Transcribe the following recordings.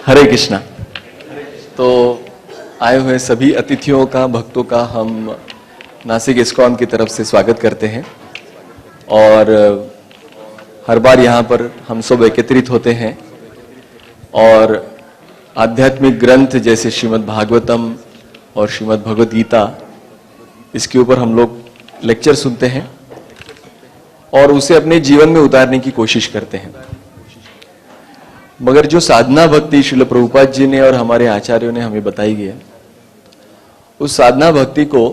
हरे कृष्णा। तो आए हुए सभी अतिथियों का, भक्तों का हम नासिक इस्कॉन की तरफ से स्वागत करते हैं। और हर बार यहाँ पर हम सब एकत्रित होते हैं और आध्यात्मिक ग्रंथ जैसे श्रीमद् भागवतम और श्रीमद् भगवद गीता, इसके ऊपर हम लोग लेक्चर सुनते हैं और उसे अपने जीवन में उतारने की कोशिश करते हैं। मगर जो साधना भक्ति श्रील प्रभुपाद जी ने और हमारे आचार्यों ने हमें बताई गई है, उस साधना भक्ति को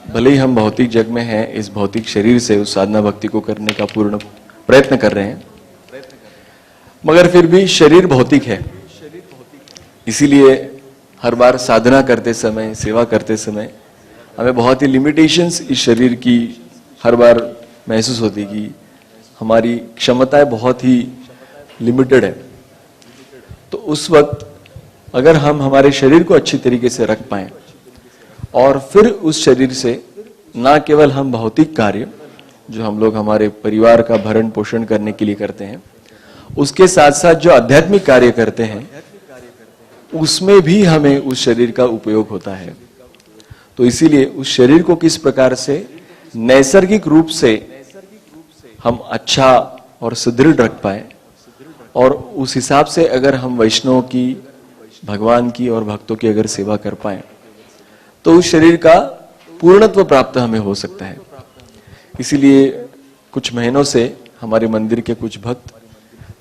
भले ही हम भौतिक जग में हैं, इस भौतिक शरीर से उस साधना भक्ति को करने का पूर्ण प्रयत्न कर रहे हैं, मगर फिर भी शरीर भौतिक है। इसीलिए हर बार साधना करते समय, सेवा करते समय हमें बहुत ही लिमिटेशंस इस शरीर की हर बार महसूस होती कि हमारी क्षमताएं बहुत ही लिमिटेड है। तो उस वक्त अगर हम हमारे शरीर को अच्छी तरीके से रख पाएं और फिर उस शरीर से ना केवल हम भौतिक कार्य जो हम लोग हमारे परिवार का भरण पोषण करने के लिए करते हैं, उसके साथ साथ जो आध्यात्मिक कार्य करते हैं उसमें भी हमें उस शरीर का उपयोग होता है। तो इसीलिए उस शरीर को किस प्रकार से नैसर्गिक रूप से हम अच्छा और सुदृढ़ रख पाए और उस हिसाब से अगर हम वैष्णव की, भगवान की और भक्तों की अगर सेवा कर पाए तो उस शरीर का पूर्णत्व प्राप्त हमें हो सकता है। इसीलिए कुछ महीनों से हमारे मंदिर के कुछ भक्त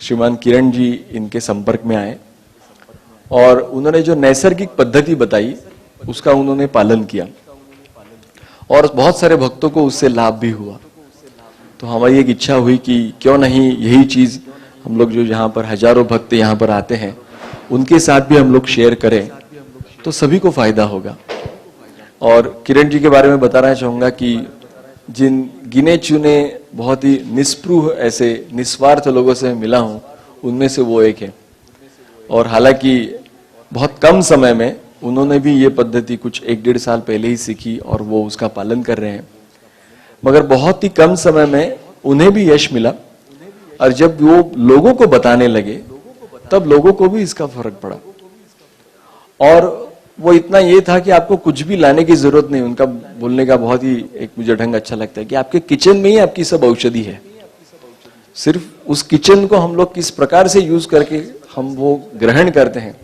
श्रीमान किरण जी इनके संपर्क में आए और उन्होंने जो नैसर्गिक पद्धति बताई उसका उन्होंने पालन किया और बहुत सारे भक्तों को उससे लाभ भी हुआ। तो हमारी एक इच्छा हुई कि क्यों नहीं यही चीज हम लोग जो यहाँ पर हजारों भक्त यहाँ पर आते हैं उनके साथ भी हम लोग शेयर करें तो सभी को फायदा होगा। और किरण जी के बारे में बताना चाहूंगा कि जिन गिने चुने बहुत ही निस्पृह ऐसे निस्वार्थ लोगों से मिला हूं उनमें से वो एक है। और हालांकि बहुत कम समय में उन्होंने भी ये पद्धति कुछ 1-1.5 साल पहले ही सीखी और वो उसका पालन कर रहे हैं, मगर बहुत ही कम समय में उन्हें भी यश मिला। और जब वो लोगों को बताने लगे तब लोगों को भी इसका फर्क पड़ा। और वो इतना ये था कि आपको कुछ भी लाने की जरूरत नहीं। उनका बोलने का बहुत ही एक मुझे ढंग अच्छा लगता है कि आपके किचन में ही आपकी सब औषधि है। सिर्फ उस किचन को हम लोग किस प्रकार से यूज करके हम वो ग्रहण करते हैं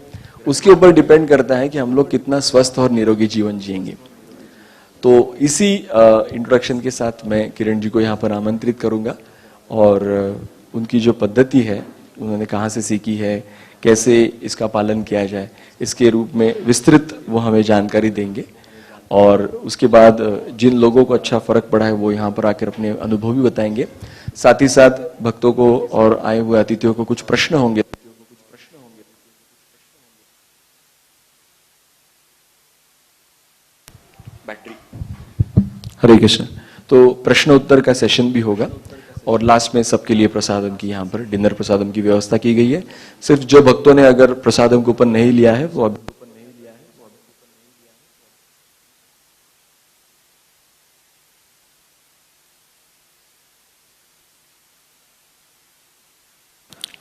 उसके ऊपर डिपेंड करता है कि हम लोग कितना स्वस्थ और निरोगी जीवन जिएंगे। तो इसी इंट्रोडक्शन के साथ मैं किरण जी को यहाँ पर आमंत्रित करूंगा और उनकी जो पद्धति है, उन्होंने कहाँ से सीखी है, कैसे इसका पालन किया जाए, इसके रूप में विस्तृत वो हमें जानकारी देंगे। और उसके बाद जिन लोगों को अच्छा फर्क पड़ा है वो यहाँ पर आकर अपने अनुभव भी बताएंगे। साथ ही साथ भक्तों को और आए हुए अतिथियों को कुछ प्रश्न होंगे। बैटरी। हरे कृष्ण। तो प्रश्न उत्तर का सेशन भी होगा और लास्ट में सबके लिए प्रसादम की यहाँ पर डिनर प्रसादम की व्यवस्था की गई है। सिर्फ जो भक्तों ने अगर प्रसादम कूपन नहीं लिया है वो अभी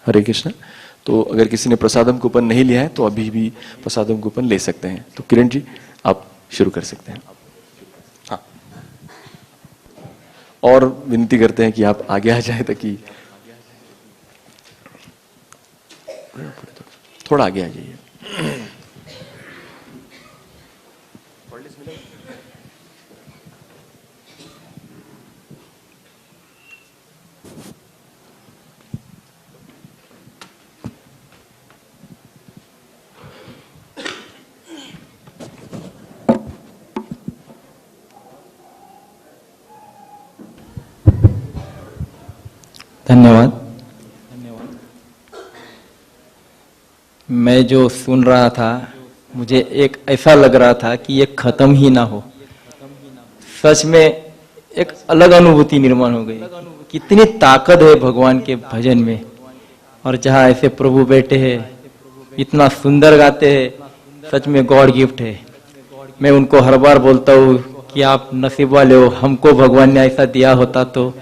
हरे कृष्ण। तो अगर किसी ने प्रसादम कूपन नहीं लिया है तो अभी भी प्रसादम कूपन ले सकते हैं। तो किरण जी आप शुरू कर सकते हैं। हाँ, और विनती करते हैं कि आप आगे आ जाए ताकि थोड़ा आगे आ जाइए। धन्यवाद। मैं जो सुन रहा था मुझे एक ऐसा लग रहा था कि ये खत्म ही ना हो। सच में एक अलग अनुभूति निर्माण हो गई। कितनी ताकत है भगवान के भजन में। और जहाँ ऐसे प्रभु बैठे हैं, इतना सुंदर गाते हैं, सच में गॉड गिफ्ट है। मैं उनको हर बार बोलता हूँ कि आप नसीब वाले हो, हमको भगवान ने ऐसा दिया होता तो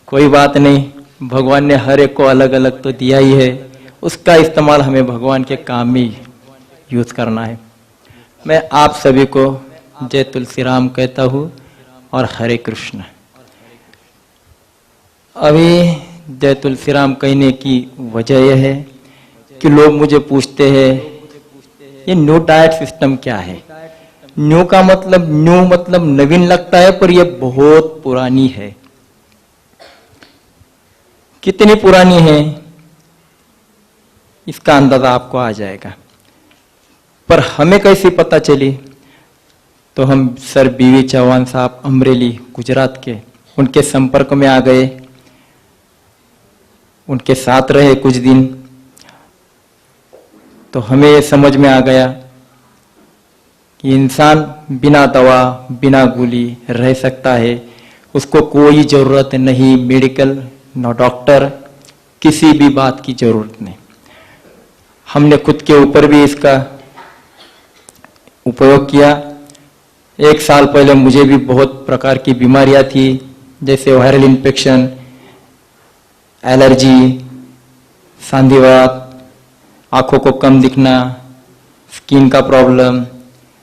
कोई बात नहीं, भगवान ने हर एक को अलग अलग तो दिया ही है उसका इस्तेमाल हमें भगवान के काम में यूज करना है। मैं आप सभी को जय तुलसी राम कहता हूँ और हरे कृष्ण। अभी जय तुलसी राम कहने की वजह यह है कि लोग मुझे पूछते हैं ये न्यू डाइट सिस्टम क्या है। न्यू का मतलब नवीन लगता है, पर यह बहुत पुरानी है। कितनी पुरानी है इसका अंदाजा आपको आ जाएगा। पर हमें कैसे पता चली, तो हम सर बीवी चौहान साहब अमरेली गुजरात के, उनके संपर्क में आ गए, उनके साथ रहे कुछ दिन, तो हमें ये समझ में आ गया कि इंसान बिना दवा बिना गोली रह सकता है। उसको कोई जरूरत नहीं मेडिकल, न डॉक्टर, किसी भी बात की जरूरत नहीं। हमने खुद के ऊपर भी इसका उपयोग किया। 1 साल पहले मुझे भी बहुत प्रकार की बीमारियां थी, जैसे वायरल इन्फेक्शन, एलर्जी, संधिवात, आंखों को कम दिखना, स्किन का प्रॉब्लम।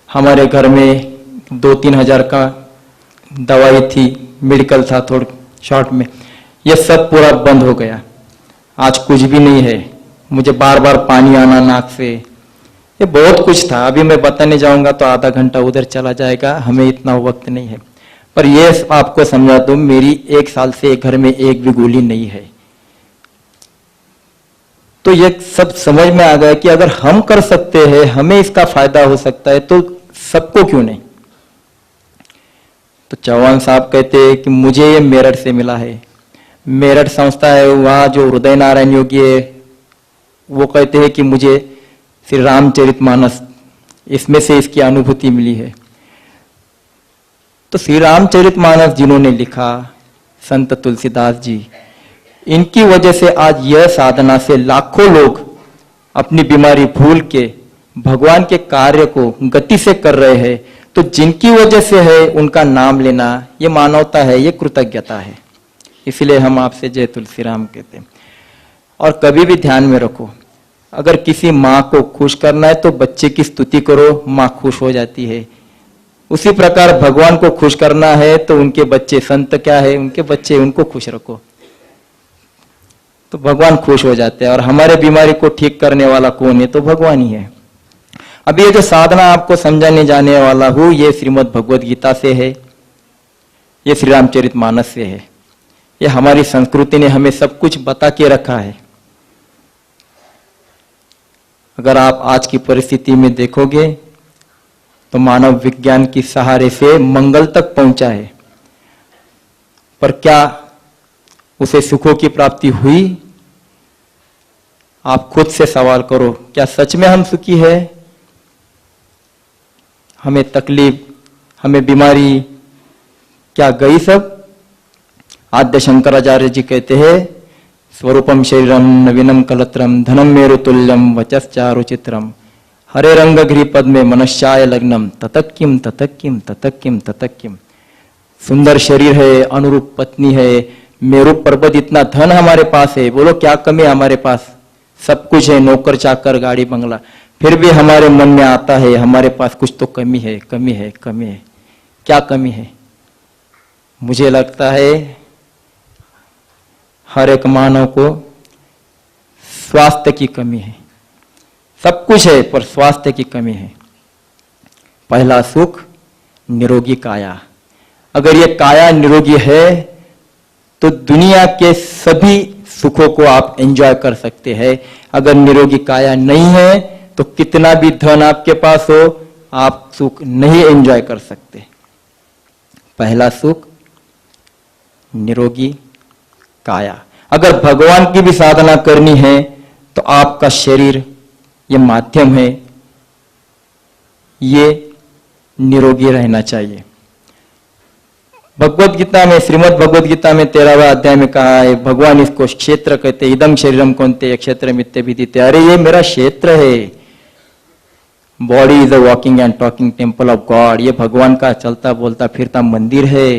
हमारे घर में 2-3 हजार का दवाई थी, मेडिकल था थोड़ा शॉर्ट में, ये सब पूरा बंद हो गया। आज कुछ भी नहीं है। मुझे बार बार पानी आना नाक से, ये बहुत कुछ था। अभी मैं बताने जाऊंगा तो आधा घंटा उधर चला जाएगा, हमें इतना वक्त नहीं है। पर ये आपको समझा दूं, मेरी 1 साल से घर में एक भी गोली नहीं है। तो ये सब समझ में आ गया कि अगर हम कर सकते हैं, हमें इसका फायदा हो सकता है, तो सबको क्यों नहीं। तो चौहान साहब कहते हैं कि मुझे ये मेरठ से मिला है। मेरठ संस्था है, वहां जो हृदय नारायण योगी है, वो कहते हैं कि मुझे श्री रामचरितमानस, इसमें से इसकी अनुभूति मिली है। तो श्री रामचरितमानस जिन्होंने लिखा, संत तुलसीदास जी, इनकी वजह से आज यह साधना से लाखों लोग अपनी बीमारी भूल के भगवान के कार्य को गति से कर रहे हैं। तो जिनकी वजह से है, उनका नाम लेना ये मानवता है, ये कृतज्ञता है। इसलिए हम आपसे जय तुलसी राम कहते हैं। और कभी भी ध्यान में रखो, अगर किसी माँ को खुश करना है तो बच्चे की स्तुति करो, माँ खुश हो जाती है। उसी प्रकार भगवान को खुश करना है तो उनके बच्चे, संत क्या है, उनके बच्चे, उनको खुश रखो तो भगवान खुश हो जाते हैं। और हमारे बीमारी को ठीक करने वाला कौन है, तो भगवान ही है। अब ये जो साधना आपको समझाने जाने वाला हूं, ये श्रीमद् भगवद गीता से है, ये श्री रामचरितमानस से है। ये हमारी संस्कृति ने हमें सब कुछ बता के रखा है। अगर आप आज की परिस्थिति में देखोगे तो मानव विज्ञान की सहारे से मंगल तक पहुंचा है, पर क्या उसे सुखों की प्राप्ति हुई? आप खुद से सवाल करो, क्या सच में हम सुखी है? हमें तकलीफ, हमें बीमारी क्या गई सब? आद्य शंकराचार्य जी कहते हैं, स्वरूपम शरीरम नवीनम कलत्रम धनम मेरु तुल्यम वचश्चारु चित्रम हरे रंग घ्री पद में मनश्चाय लग्नम ततक्किम ततक्किम ततक्किम ततक्किम। सुंदर शरीर है, अनुरूप पत्नी है, मेरु पर्वत, इतना धन हमारे पास है। बोलो क्या कमी है हमारे पास? सब कुछ है, नौकर चाकर, गाड़ी बंगला, फिर भी हमारे मन में आता है हमारे पास कुछ तो कमी है, कमी है, कमी है। क्या कमी है? मुझे लगता है हर एक मानव को स्वास्थ्य की कमी है। सब कुछ है पर स्वास्थ्य की कमी है। पहला सुख निरोगी काया। अगर ये काया निरोगी है तो दुनिया के सभी सुखों को आप एंजॉय कर सकते हैं। अगर निरोगी काया नहीं है तो कितना भी धन आपके पास हो, आप सुख नहीं एंजॉय कर सकते। पहला सुख निरोगी काया। अगर भगवान की भी साधना करनी है तो आपका शरीर ये माध्यम है, ये निरोगी रहना चाहिए। भगवत गीता में, श्रीमद् भगवत गीता में 13वां अध्याय में कहा है, भगवान इसको क्षेत्र कहते, इदम शरीरम कौन्तेय क्षेत्र मित्य विदिते। अरे ये मेरा क्षेत्र है। Body is a walking and talking temple of God. ये भगवान का चलता बोलता फिरता मंदिर है।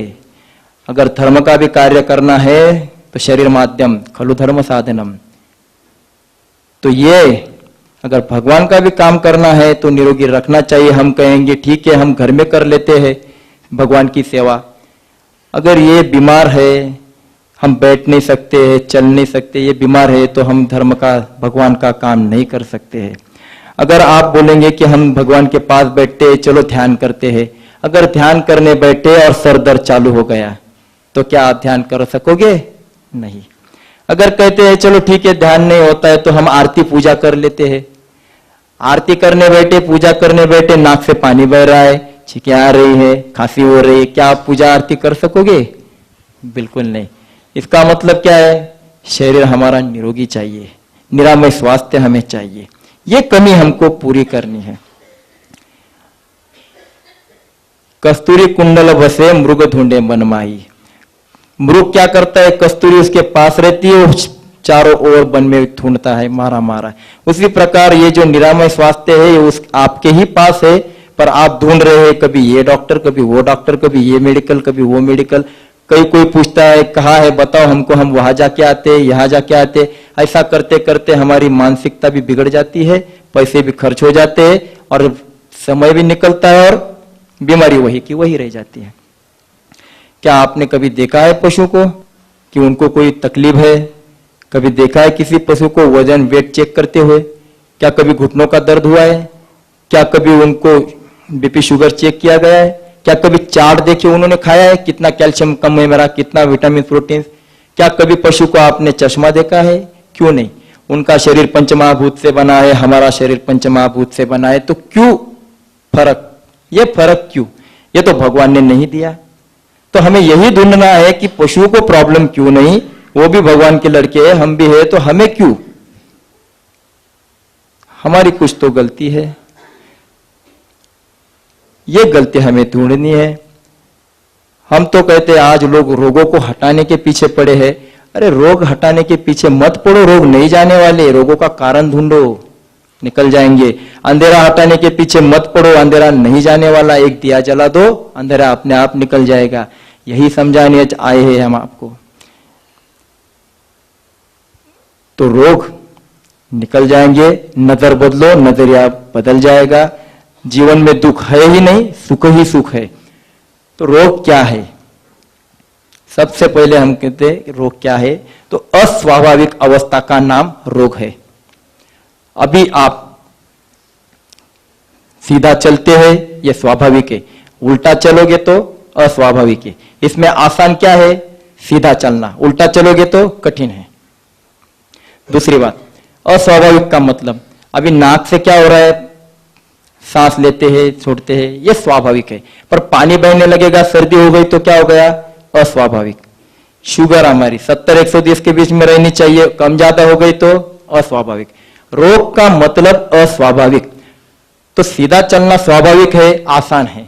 अगर धर्म का भी कार्य करना है तो शरीर माध्यम खलु धर्म साधनम। तो ये अगर भगवान का भी काम करना है तो निरोगी रखना चाहिए। हम कहेंगे ठीक है, हम घर में कर लेते हैं भगवान की सेवा। अगर ये बीमार है, हम बैठ नहीं सकते हैं, चल नहीं सकते, ये बीमार है, तो हम धर्म का, भगवान का काम नहीं कर सकते हैं। अगर आप बोलेंगे कि हम भगवान के पास बैठते हैं, चलो ध्यान करते हैं, अगर ध्यान करने बैठे और सर दर्द चालू हो गया तो क्या आप ध्यान कर सकोगे? नहीं। अगर कहते हैं चलो ठीक है ध्यान नहीं होता है तो हम आरती पूजा कर लेते हैं, आरती करने बैठे, पूजा करने बैठे, नाक से पानी बह रहा है, छींकें आ रही है, खांसी हो रही है, क्या आप पूजा आरती कर सकोगे? बिल्कुल नहीं। इसका मतलब क्या है? शरीर हमारा निरोगी चाहिए, निरामय स्वास्थ्य हमें चाहिए, ये कमी हमको पूरी करनी है। कस्तूरी कुंडल बसे मृग ढूंढे बनमाई। मृग क्या करता है? कस्तूरी उसके पास रहती है, चारों ओर वन में ढूंढता है, मारा मारा। उसी प्रकार ये जो निरामय स्वास्थ्य है ये उस आपके ही पास है, पर आप ढूंढ रहे हैं, कभी ये डॉक्टर, कभी वो डॉक्टर, कभी ये मेडिकल, कभी वो मेडिकल। कोई पूछता है कहाँ है बताओ हमको, हम वहां जाके आते, यहाँ जाके आते। ऐसा करते करते हमारी मानसिकता भी बिगड़ जाती है, पैसे भी खर्च हो जाते हैं और समय भी निकलता है और बीमारी वही की वही रह जाती है। क्या आपने कभी देखा है पशु को कि उनको कोई तकलीफ है? कभी देखा है किसी पशु को वजन वेट चेक करते हुए? क्या कभी घुटनों का दर्द हुआ है? क्या कभी उनको बीपी शुगर चेक किया गया है? क्या कभी चार्ट देखे उन्होंने खाया है, कितना कैल्शियम कम है मेरा, कितना विटामिन प्रोटीन? क्या कभी पशु को आपने चश्मा देखा है? क्यों नहीं? उनका शरीर पंचमहाभूत से बना है, हमारा शरीर पंचमहाभूत से बना है, तो क्यों फर्क? ये फर्क क्यों? ये तो भगवान ने नहीं दिया। तो हमें यही ढूंढना है कि पशुओं को प्रॉब्लम क्यों नहीं, वो भी भगवान के लड़के हैं, हम भी है, तो हमें क्यों? हमारी कुछ तो गलती है, ये गलती हमें ढूंढनी है। हम तो कहते हैं आज लोग रोगों को हटाने के पीछे पड़े हैं। अरे रोग हटाने के पीछे मत पड़ो, रोग नहीं जाने वाले, रोगों का कारण ढूंढो, निकल जाएंगे। अंधेरा हटाने के पीछे मत पड़ो, अंधेरा नहीं जाने वाला, एक दिया जला दो, अंधेरा अपने आप निकल जाएगा। यही समझाने आए हैं हम आपको। तो रोग निकल जाएंगे, नजर बदलो, नजरिया बदल जाएगा। जीवन में दुख है ही नहीं, सुख ही सुख है। तो रोग क्या है? सबसे पहले हम कहते हैं रोग क्या है, तो अस्वाभाविक अवस्था का नाम रोग है। अभी आप सीधा चलते हैं, यह स्वाभाविक है, उल्टा चलोगे तो अस्वाभाविक है। इसमें आसान क्या है? सीधा चलना। उल्टा चलोगे तो कठिन है। दूसरी बात, अस्वाभाविक का मतलब अभी नाक से क्या हो रहा है, सांस लेते हैं छोड़ते हैं, यह स्वाभाविक है, पर पानी बहने लगेगा, सर्दी हो गई तो क्या हो गया? अस्वाभाविक। शुगर हमारी 70-120 के बीच में रहनी चाहिए, कम ज्यादा हो गई तो अस्वाभाविक। रोग का मतलब अस्वाभाविक। तो सीधा चलना स्वाभाविक है, आसान है।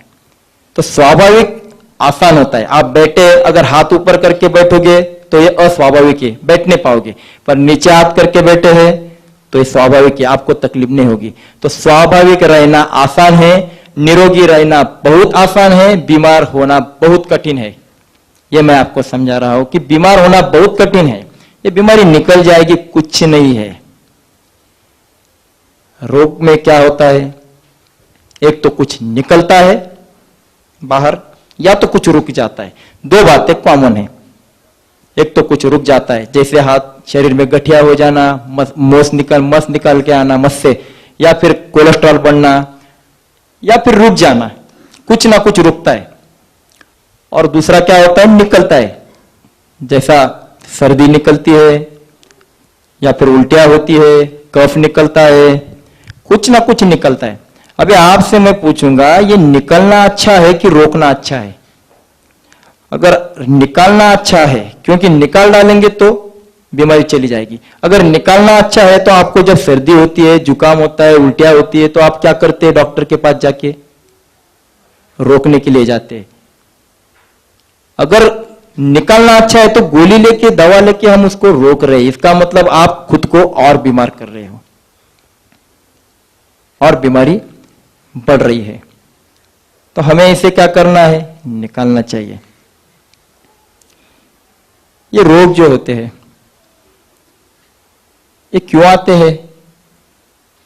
तो स्वाभाविक आसान होता है। आप बैठे, अगर हाथ ऊपर करके बैठोगे तो ये अस्वाभाविक है, बैठ नहीं पाओगे, पर नीचे हाथ करके बैठे हैं तो ये स्वाभाविक है, आपको तकलीफ नहीं होगी। तो स्वाभाविक रहना आसान है, निरोगी रहना बहुत आसान है, बीमार होना बहुत कठिन है। ये मैं आपको समझा रहा हूं कि बीमार होना बहुत कठिन है, ये बीमारी निकल जाएगी, कुछ नहीं है। रोग में क्या होता है? एक तो कुछ निकलता है बाहर, या तो कुछ रुक जाता है। दो बातें कॉमन है, एक तो कुछ रुक जाता है, जैसे हाथ शरीर में गठिया हो जाना, मस निकल के आना मस से, या फिर कोलेस्ट्रॉल बढ़ना, या फिर रुक जाना, कुछ ना कुछ रुकता है। और दूसरा क्या होता है? निकलता है, जैसा सर्दी निकलती है, या फिर उल्टियां होती है, कफ निकलता है, कुछ ना कुछ निकलता है। अभी आपसे मैं पूछूंगा, ये निकलना अच्छा है कि रोकना अच्छा है? अगर निकालना अच्छा है, क्योंकि निकाल डालेंगे तो बीमारी चली जाएगी। अगर निकालना अच्छा है तो आपको जब सर्दी होती है, जुकाम होता है, उल्टियां होती है, तो आप क्या करते हैं? डॉक्टर के पास जाके रोकने के लिए जाते हैं। अगर निकालना अच्छा है तो गोली लेके, दवा लेके हम उसको रोक रहे हैं, इसका मतलब आप खुद को और बीमार कर रहे हो और बीमारी बढ़ रही है। तो हमें इसे क्या करना है? निकालना चाहिए। ये रोग जो होते हैं ये क्यों आते हैं?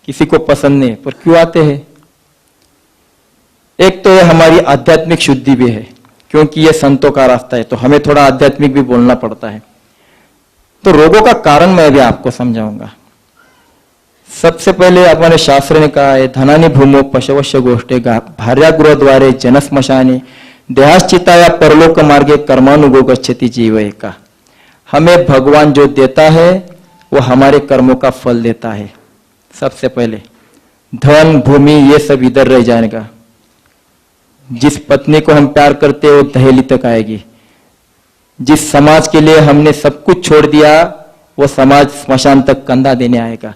किसी को पसंद नहीं, पर क्यों आते हैं? एक तो ये हमारी आध्यात्मिक शुद्धि भी है, क्योंकि ये संतों का रास्ता है, तो हमें थोड़ा आध्यात्मिक भी बोलना पड़ता है। तो रोगों का कारण मैं भी आपको समझाऊंगा। सबसे पहले अपने शास्त्र ने कहा है, धनानि भूमो पशवश्य गोष्ठे भार्यागृह द्वारे जनस्मशाने देहाश्चिताया परलोक मार्गे कर्मानुगो गच्छति जीव का। हमें भगवान जो देता है वो हमारे कर्मों का फल देता है। सबसे पहले धन भूमि ये सब इधर रह जाएगा। जिस पत्नी को हम प्यार करते हैं वो दहेली तक आएगी। जिस समाज के लिए हमने सब कुछ छोड़ दिया वो समाज स्मशान तक कंधा देने आएगा।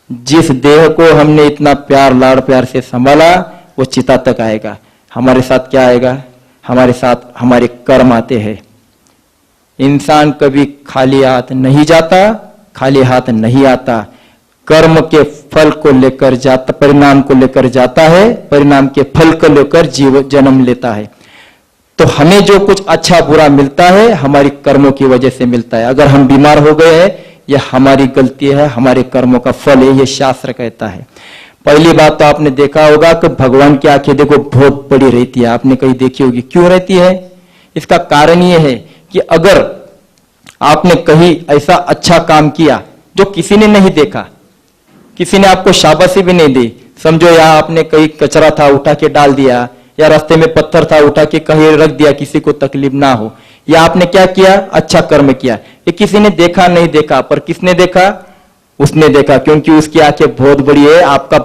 जिस देह को हमने इतना प्यार लाड़ प्यार से संभाला वो चिता तक आएगा। हमारे साथ क्या आएगा? हमारे साथ हमारे कर्म आते हैं। इंसान कभी खाली हाथ नहीं जाता, खाली हाथ नहीं आता। कर्म के फल को लेकर जाता, परिणाम को लेकर जाता है, परिणाम के फल को लेकर जीव जन्म लेता है। तो हमें जो कुछ अच्छा बुरा मिलता है हमारी कर्मों की वजह से मिलता है। अगर हम बीमार हो गए हैं यह हमारी गलती है, हमारे कर्मों का फल है, ये शास्त्र कहता है। पहली बात तो आपने देखा होगा कि भगवान की आंखें देखो बहुत बड़ी रहती है। आपने कहीं देखी होगी, क्यों रहती है? इसका कारण ये है कि अगर आपने कहीं ऐसा अच्छा काम किया जो किसी ने नहीं देखा, किसी ने आपको शाबाशी भी नहीं दी, समझो यहाँ आपने कहीं कचरा था उठा के डाल दिया, या रास्ते में पत्थर था उठा के कहीं रख दिया, किसी को तकलीफ ना हो, या आपने क्या किया? अच्छा कर्म किया। ये किसी ने देखा नहीं देखा, पर किसने देखा? उसने देखा, क्योंकि उसकी आंखें बहुत बड़ी है। आपका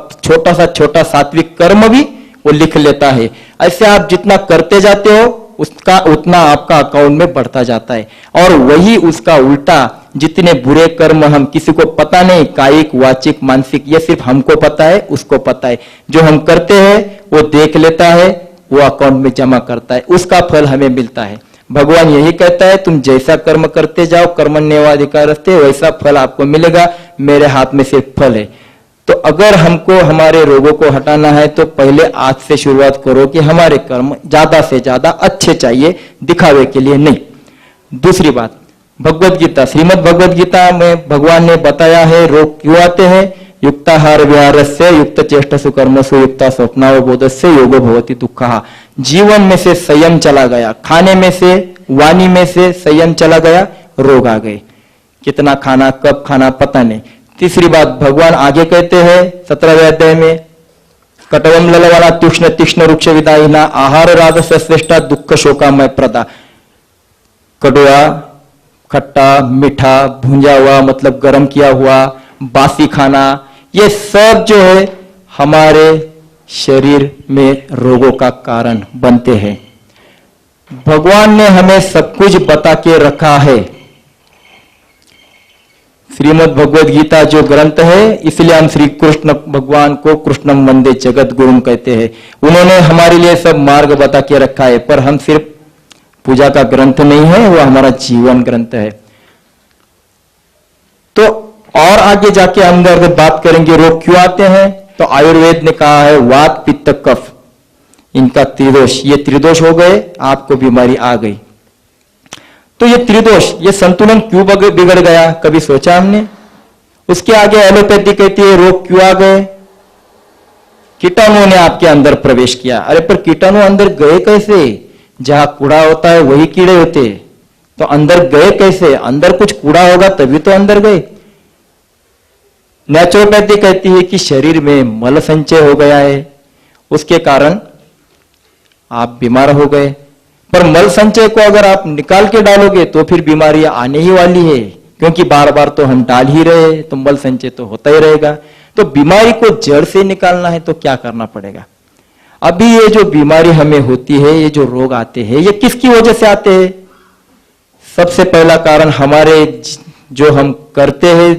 छोटा सात्विक कर्म भी वो लिख लेता है। ऐसे आप जितना करते जाते हो उसका उतना आपका अकाउंट में बढ़ता जाता है। और वही उसका उल्टा, जितने बुरे कर्म हम किसी को पता नहीं, कायिक वाचिक मानसिक, ये सिर्फ हमको पता है, उसको पता है। जो हम करते हैं वो देख लेता है, वो अकाउंट में जमा करता है, उसका फल हमें मिलता है। भगवान यही कहता है, तुम जैसा कर्म करते जाओ, कर्मण्येवाधिकारस्ते, वैसा फल आपको मिलेगा। मेरे हाथ में सिर्फ फल है। तो अगर हमको हमारे रोगों को हटाना है तो पहले आज से शुरुआत करो कि हमारे कर्म ज्यादा से ज्यादा अच्छे चाहिए, दिखावे के लिए नहीं। दूसरी बात, भगवत गीता, श्रीमद् भगवत गीता में भगवान ने बताया है रोग क्यों आते हैं। युक्ताहार विहारस्य युक्त चेष्टसु कर्मसु युक्ता स्वप्नावबोधस्य योगो भवति दुःखः। जीवन में से संयम चला गया, खाने में से, वाणी में से संयम चला गया, रोग आ गए। कितना खाना, कब खाना, पता नहीं। तीसरी बात, भगवान आगे कहते हैं 17वें अध्याय में, कटवम ललवाला तुष्ण तीक्ष्ण रुक्ष विदायिना आहार रागस्य श्रेष्ठा दुख शोकामय प्रदा। कड़वा, खट्टा, मीठा, भुंजा हुआ मतलब गर्म किया हुआ, बासी खाना, ये सब जो है हमारे शरीर में रोगों का कारण बनते हैं। भगवान ने हमें सब कुछ बता के रखा है। श्रीमद् भगवद गीता जो ग्रंथ है, इसलिए हम श्री कृष्ण भगवान को कृष्णम वंदे जगत गुरुम कहते हैं। उन्होंने हमारे लिए सब मार्ग बता के रखा है, पर हम सिर्फ पूजा का ग्रंथ नहीं है, वो हमारा जीवन ग्रंथ है। तो और आगे जाके हम अगर बात करेंगे रोग क्यों आते हैं, तो आयुर्वेद ने कहा है वात पित्त कफ, इनका त्रिदोष, ये त्रिदोष हो गए, आपको बीमारी आ गई। तो ये त्रिदोष, ये संतुलन क्यों बिगड़ गया, कभी सोचा हमने? उसके आगे एलोपैथी कहती है रोग क्यों आ गए, कीटाणुओं ने आपके अंदर प्रवेश किया। अरे पर कीटाणु अंदर गए कैसे? जहां कूड़ा होता है वही कीड़े होते, तो अंदर गए कैसे? अंदर कुछ कूड़ा होगा तभी तो अंदर गए। नेचुरोपैथी कहती है कि शरीर में मल संचय हो गया है, उसके कारण आप बीमार हो गए। पर मल संचय को अगर आप निकाल के डालोगे तो फिर बीमारियां आने ही वाली है, क्योंकि बार बार तो हम डाल ही रहे, तो मल संचय तो होता ही रहेगा। तो बीमारी को जड़ से निकालना है तो क्या करना पड़ेगा? अभी ये जो बीमारी हमें होती है, ये जो रोग आते हैं, ये किसकी वजह से आते हैं? सबसे पहला कारण हमारे जो हम करते हैं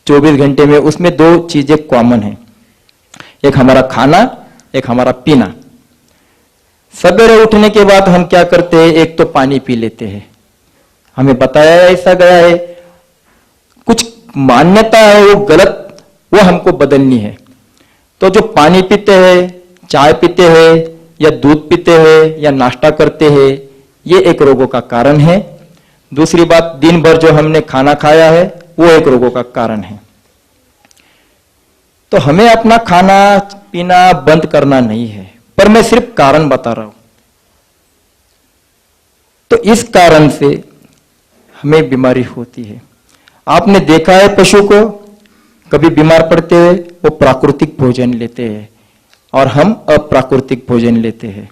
24 घंटे में, उसमें दो चीजें कॉमन है, एक हमारा खाना, एक हमारा पीना। सवेरे उठने के बाद हम क्या करते हैं? एक तो पानी पी लेते हैं, हमें बताया ऐसा गया है। कुछ मान्यता है वो गलत, वो हमको बदलनी है। तो जो पानी पीते हैं, चाय पीते हैं, या दूध पीते हैं, या नाश्ता करते हैं, ये एक रोगों का कारण है। दूसरी बात, दिन भर जो हमने खाना खाया है वो एक रोगों का कारण है। तो हमें अपना खाना पीना बंद करना नहीं है, पर मैं सिर्फ कारण बता रहा हूं। तो इस कारण से हमें बीमारी होती है। आपने देखा है पशु को कभी बीमार पड़ते हुए, वो प्राकृतिक भोजन लेते हैं और हम अप्राकृतिक भोजन लेते हैं।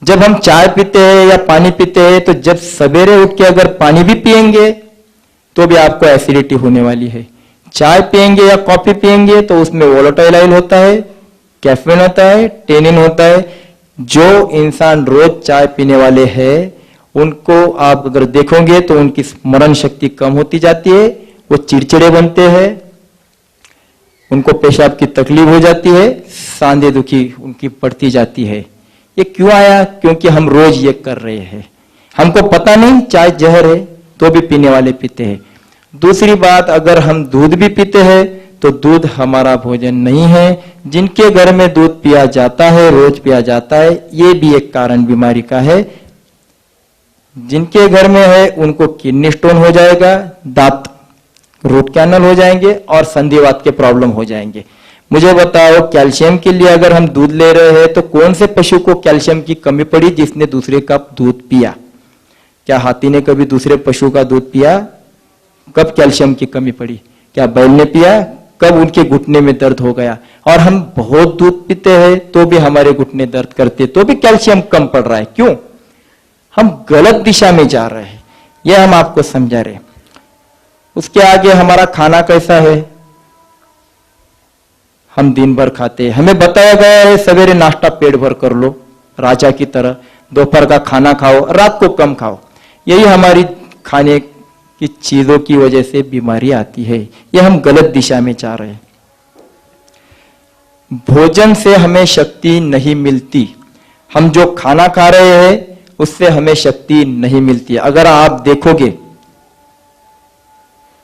जब हम चाय पीते हैं या पानी पीते हैं, तो जब सवेरे उठ के अगर पानी भी पिएंगे तो भी आपको एसिडिटी होने वाली है। चाय पिएंगे या कॉफी पिएंगे तो उसमें वोलेटाइल ऑयल होता है, कैफीन होता है, टेनिन होता है। जो इंसान रोज चाय पीने वाले हैं, उनको आप अगर देखोगे तो उनकी स्मरण शक्ति कम होती जाती है, वो चिड़चिड़े बनते हैं, उनको पेशाब की तकलीफ हो जाती है, सांधे दुखी उनकी बढ़ती जाती है। ये क्यों आया? क्योंकि हम रोज ये कर रहे हैं। हमको पता नहीं चाय जहर है, तो भी पीने वाले पीते हैं। दूसरी बात, अगर हम दूध भी पीते हैं तो दूध हमारा भोजन नहीं है। जिनके घर में दूध पिया जाता है, रोज पिया जाता है, ये भी एक कारण बीमारी का है। जिनके घर में है उनको किडनी स्टोन हो जाएगा, दांत रूट कैनल हो जाएंगे और संधिवात के प्रॉब्लम हो जाएंगे। मुझे बताओ, कैल्शियम के लिए अगर हम दूध ले रहे हैं तो कौन से पशु को कैल्शियम की कमी पड़ी जिसने दूसरे का दूध पिया? क्या हाथी ने कभी दूसरे पशु का दूध पिया? कब कैल्शियम की कमी पड़ी? क्या बैल ने पिया? कब उनके घुटने में दर्द हो गया? और हम बहुत दूध पीते हैं तो भी हमारे घुटने दर्द करते, तो भी कैल्शियम कम पड़ रहा है। क्यों? हम गलत दिशा में जा रहे हैं, यह हम आपको समझा रहे हैं। उसके आगे हमारा खाना कैसा है? हम दिन भर खाते हैं, हमें बताया गया है सवेरे नाश्ता पेट भर कर लो राजा की तरह, दोपहर का खाना खाओ, रात को कम खाओ। यही हमारी खाने की चीजों की वजह से बीमारी आती है। यह हम गलत दिशा में जा रहे हैं। भोजन से हमें शक्ति नहीं मिलती। हम जो खाना खा रहे हैं उससे हमें शक्ति नहीं मिलती। अगर आप देखोगे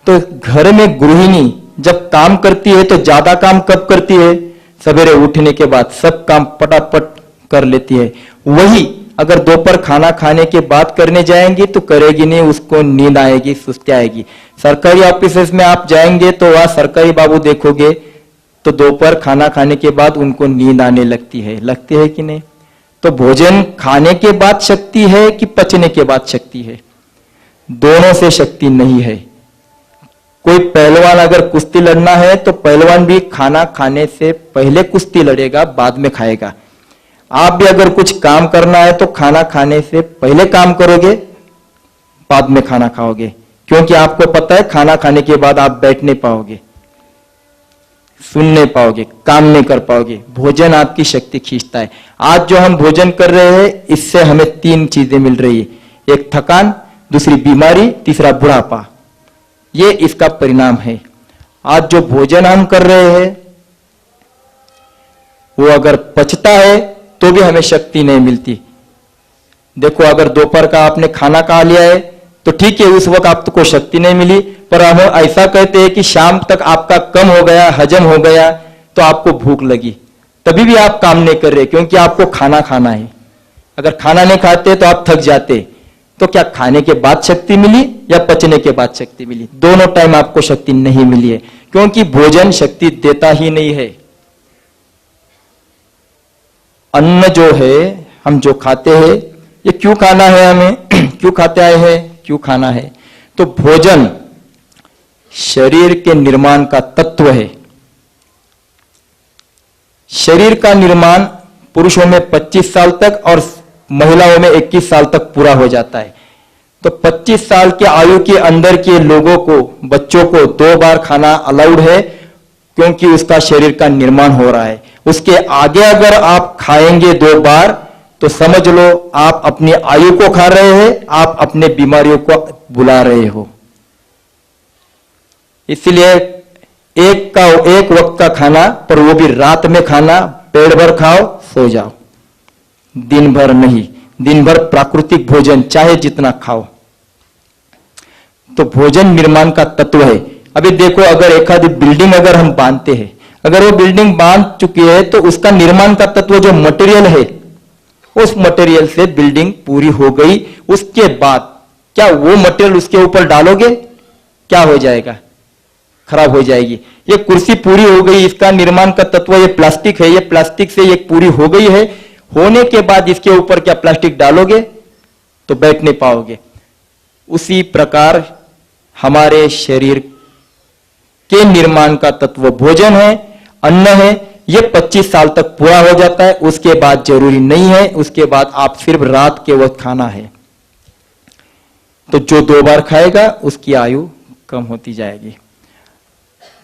तो घर में गृहिणी जब काम करती है तो ज्यादा काम कब करती है? सवेरे उठने के बाद सब काम पटापट कर लेती है। वही अगर दोपहर खाना खाने के बाद करने जाएंगी तो करेगी नहीं, उसको नींद आएगी, सुस्ती आएगी। सरकारी ऑफिस में आप जाएंगे तो वहां सरकारी बाबू देखोगे तो दोपहर खाना खाने के बाद उनको नींद आने लगती है कि नहीं? तो भोजन खाने के बाद शक्ति है कि पचने के बाद शक्ति है? दोनों से शक्ति नहीं है। कोई पहलवान अगर कुश्ती लड़ना है तो पहलवान भी खाना खाने से पहले कुश्ती लड़ेगा, बाद में खाएगा। आप भी अगर कुछ काम करना है तो खाना खाने से पहले काम करोगे, बाद में खाना खाओगे, क्योंकि आपको पता है खाना खाने के बाद आप बैठ नहीं पाओगे, सुन नहीं पाओगे, काम नहीं कर पाओगे। भोजन आपकी शक्ति खींचता है। आज जो हम भोजन कर रहे हैं इससे हमें 3 चीजें मिल रही है, एक थकान, दूसरी बीमारी, तीसरा बुढ़ापा। ये इसका परिणाम है। आज जो भोजन हम कर रहे हैं वो अगर पचता है तो भी हमें शक्ति नहीं मिलती। देखो, अगर दोपहर का आपने खाना खा लिया है तो ठीक है, उस वक्त आपको शक्ति नहीं मिली, पर हम ऐसा कहते हैं कि शाम तक आपका कम हो गया, हजम हो गया, तो आपको भूख लगी, तभी भी आप काम नहीं कर रहे क्योंकि आपको खाना खाना है। अगर खाना नहीं खाते तो आप थक जाते। तो क्या खाने के बाद शक्ति मिली या पचने के बाद शक्ति मिली? दोनों टाइम आपको शक्ति नहीं मिली है, क्योंकि भोजन शक्ति देता ही नहीं है। अन्न जो है, हम जो खाते हैं, ये क्यों खाना है हमें? क्यों खाते आए हैं? क्यों खाना है? तो भोजन शरीर के निर्माण का तत्व है। शरीर का निर्माण पुरुषों में 25 साल तक और महिलाओं में 21 साल तक पूरा हो जाता है। तो 25 साल की आयु के अंदर के लोगों को, बच्चों को 2 बार खाना अलाउड है, क्योंकि उसका शरीर का निर्माण हो रहा है। उसके आगे अगर आप खाएंगे 2 बार तो समझ लो आप अपनी आयु को खा रहे हैं, आप अपने बीमारियों को बुला रहे हो। इसलिए एक वक्त का खाना, पर वो भी रात में खाना, पेट भर खाओ, सो जाओ, दिन भर नहीं। दिन भर प्राकृतिक भोजन चाहे जितना खाओ। तो भोजन निर्माण का तत्व है। अभी देखो, अगर एक आधी बिल्डिंग अगर हम बांधते हैं, अगर वो बिल्डिंग बांध चुकी है तो उसका निर्माण का तत्व जो मटेरियल है, उस मटेरियल से बिल्डिंग पूरी हो गई। उसके बाद क्या वो मटेरियल उसके ऊपर डालोगे? क्या हो जाएगा? खराब हो जाएगी। ये कुर्सी पूरी हो गई, इसका निर्माण का तत्व ये प्लास्टिक है, ये प्लास्टिक से ये पूरी हो गई है, होने के बाद इसके ऊपर क्या प्लास्टिक डालोगे तो बैठ नहीं पाओगे। उसी प्रकार हमारे शरीर के निर्माण का तत्व भोजन है, अन्न है, ये 25 साल तक पूरा हो जाता है, उसके बाद जरूरी नहीं है, उसके बाद आप सिर्फ रात के वक्त खाना है। तो जो 2 बार खाएगा उसकी आयु कम होती जाएगी।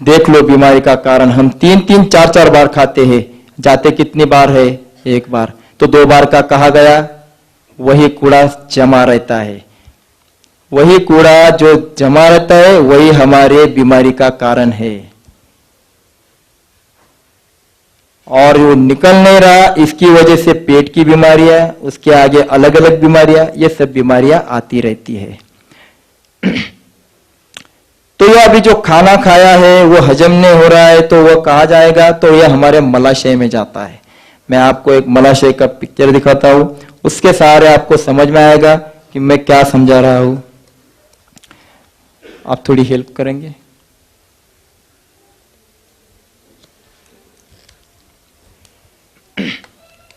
देख लो बीमारी का कारण, हम 3-3, 4-4 बार खाते हैं, जाते कितनी बार है? 1 बार। तो 2 बार का कहा गया, वही कूड़ा जमा रहता है, वही कूड़ा जो जमा रहता है वही हमारे बीमारी का कारण है, और वो निकल नहीं रहा, इसकी वजह से पेट की बीमारियां, उसके आगे अलग अलग बीमारियां, ये सब बीमारियां आती रहती है। तो यह अभी जो खाना खाया है वो हजम नहीं हो रहा है, तो वो कहा जाएगा, तो यह हमारे मलाशय में जाता है। मैं आपको एक मलाशय का पिक्चर दिखाता हूं, उसके सहारे आपको समझ में आएगा कि मैं क्या समझा रहा हूं। आप थोड़ी हेल्प करेंगे?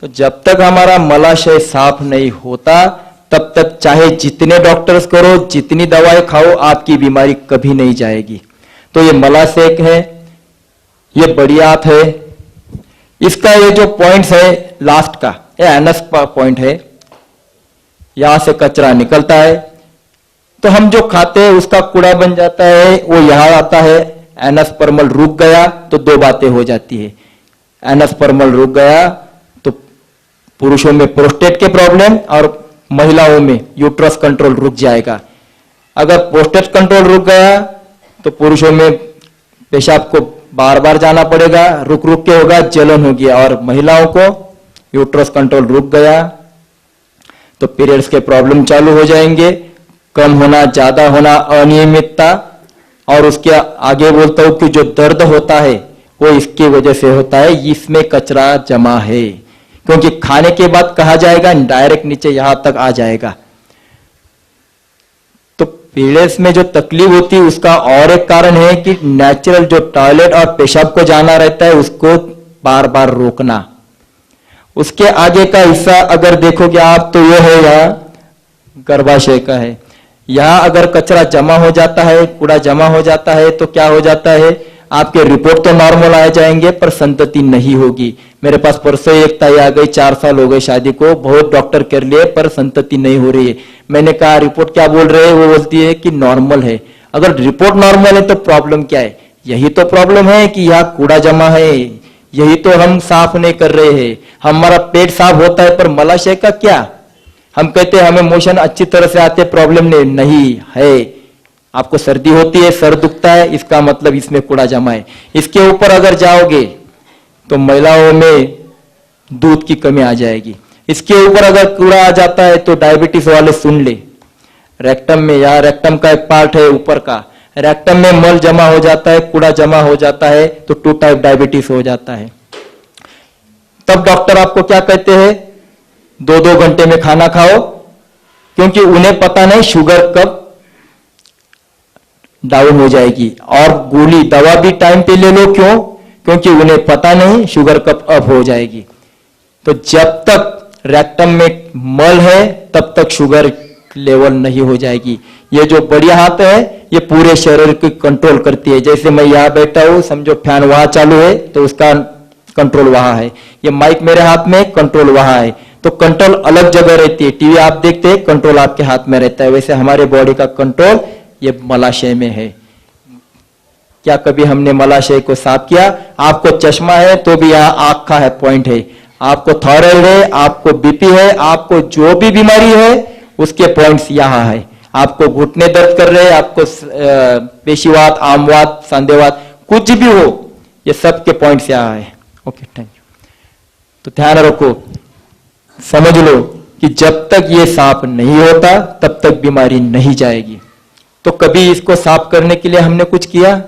तो जब तक हमारा मलाशय साफ नहीं होता तब तक चाहे जितने डॉक्टर्स करो, जितनी दवाई खाओ, आपकी बीमारी कभी नहीं जाएगी। तो ये मलाशय है, ये बढ़ियात है, इसका ये जो पॉइंट्स है लास्ट का, ये एनस पॉइंट है, यहां से कचरा निकलता है, तो हम जो खाते हैं उसका कूड़ा बन जाता है, वो यहां आता है, एनस पर्मल रुक गया तो 2 बातें हो जाती है। एनस पर्मल रुक गया तो पुरुषों में प्रोस्टेट के प्रॉब्लम और महिलाओं में यूट्रस कंट्रोल रुक जाएगा। अगर प्रोस्टेट कंट्रोल रुक गया तो पुरुषों में पेशाब को बार बार जाना पड़ेगा, रुक रुक के होगा, जलन होगी, और महिलाओं को यूट्रस कंट्रोल रुक गया तो पीरियड्स के प्रॉब्लम चालू हो जाएंगे, कम होना, ज्यादा होना, अनियमितता, और उसके आगे बोलता हूं कि जो दर्द होता है वो इसकी वजह से होता है, इसमें कचरा जमा है, क्योंकि खाने के बाद कहा जाएगा डायरेक्ट नीचे यहां तक आ जाएगा। तो पीरियड्स में जो तकलीफ होती है उसका और एक कारण है कि नेचुरल जो टॉयलेट और पेशाब को जाना रहता है उसको बार बार रोकना। उसके आगे का हिस्सा अगर देखोगे आप तो यह है, यहां गर्भाशय का है, यहां अगर कचरा जमा हो जाता है, कूड़ा जमा हो जाता है तो क्या हो जाता है, आपके रिपोर्ट तो नॉर्मल आ जाएंगे पर संतति नहीं होगी। मेरे पास परसों एक ताई आ गई, 4 साल हो गए शादी को, बहुत डॉक्टर कर लिए पर संतति नहीं हो रही है। मैंने कहा रिपोर्ट क्या बोल रहे हैं? वो बोलती है कि नॉर्मल है। अगर रिपोर्ट नॉर्मल है तो प्रॉब्लम क्या है? यही तो प्रॉब्लम है कि यहाँ कूड़ा जमा है, यही तो हम साफ नहीं कर रहे हैं। हमारा पेट साफ होता है पर मलाशय का क्या? हम कहते हैं हमें मोशन अच्छी तरह से आते, प्रॉब्लम नहीं है। आपको सर्दी होती है, सर दुखता है, इसका मतलब इसमें कूड़ा जमा है। इसके ऊपर अगर जाओगे तो महिलाओं में दूध की कमी आ जाएगी। इसके ऊपर अगर कूड़ा आ जाता है तो डायबिटीज वाले सुन ले, रेक्टम में, या रेक्टम का एक पार्ट है ऊपर का, रेक्टम में मल जमा हो जाता है, कूड़ा जमा हो जाता है तो 2 टाइप डायबिटीज हो जाता है। तब डॉक्टर आपको क्या कहते हैं? 2-2 घंटे में खाना खाओ, क्योंकि उन्हें पता नहीं शुगर कब डाउन हो जाएगी, और गोली दवा भी टाइम पे ले लो। क्यों? क्योंकि उन्हें पता नहीं शुगर कब अप हो जाएगी। तो जब तक रेक्टम में मल है तब तक शुगर लेवल नहीं हो जाएगी। ये जो बढ़िया हाथ है ये पूरे शरीर की कंट्रोल करती है। जैसे मैं यहां बैठा हूं, समझो फैन वहां चालू है तो उसका कंट्रोल वहां है, ये माइक मेरे हाथ में, कंट्रोल वहां है। तो कंट्रोल अलग जगह रहती है। टीवी आप देखते हैं, कंट्रोल आपके हाथ में रहता है, वैसे हमारे बॉडी का कंट्रोल ये मलाशय में है। क्या कभी हमने मलाशय को साफ किया? आपको चश्मा है तो भी यहाँ आंख का है पॉइंट है, आपको थायराइड है, आपको बीपी है, आपको जो भी बीमारी है उसके पॉइंट्स यहाँ है। आपको घुटने दर्द कर रहे हैं, आपको पेशीवात, आमवात, संधिवात, कुछ भी हो, ये सब के पॉइंट्स यहाँ है। Okay, thank you. तो ध्यान रखो, समझ लो कि जब तक ये साफ नहीं होता तब तक बीमारी नहीं जाएगी। तो कभी इसको साफ करने के लिए हमने कुछ किया?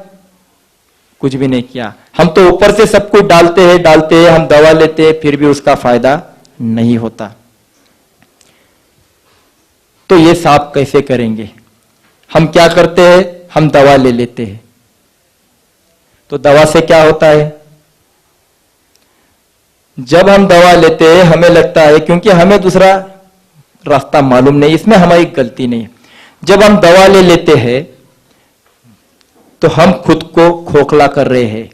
कुछ भी नहीं किया। हम तो ऊपर से सब कुछ डालते हैं, हम दवा लेते हैं, फिर भी उसका फायदा नहीं होता। तो ये साफ कैसे करेंगे? हम क्या करते हैं? हम दवा ले लेते हैं। तो दवा से क्या होता है? जब हम दवा लेते हैं हमें लगता है क्योंकि हमें दूसरा रास्ता मालूम नहीं, इसमें हमारी गलती नहीं है। जब हम दवा ले लेते हैं तो हम खुद को खोखला कर रहे हैं।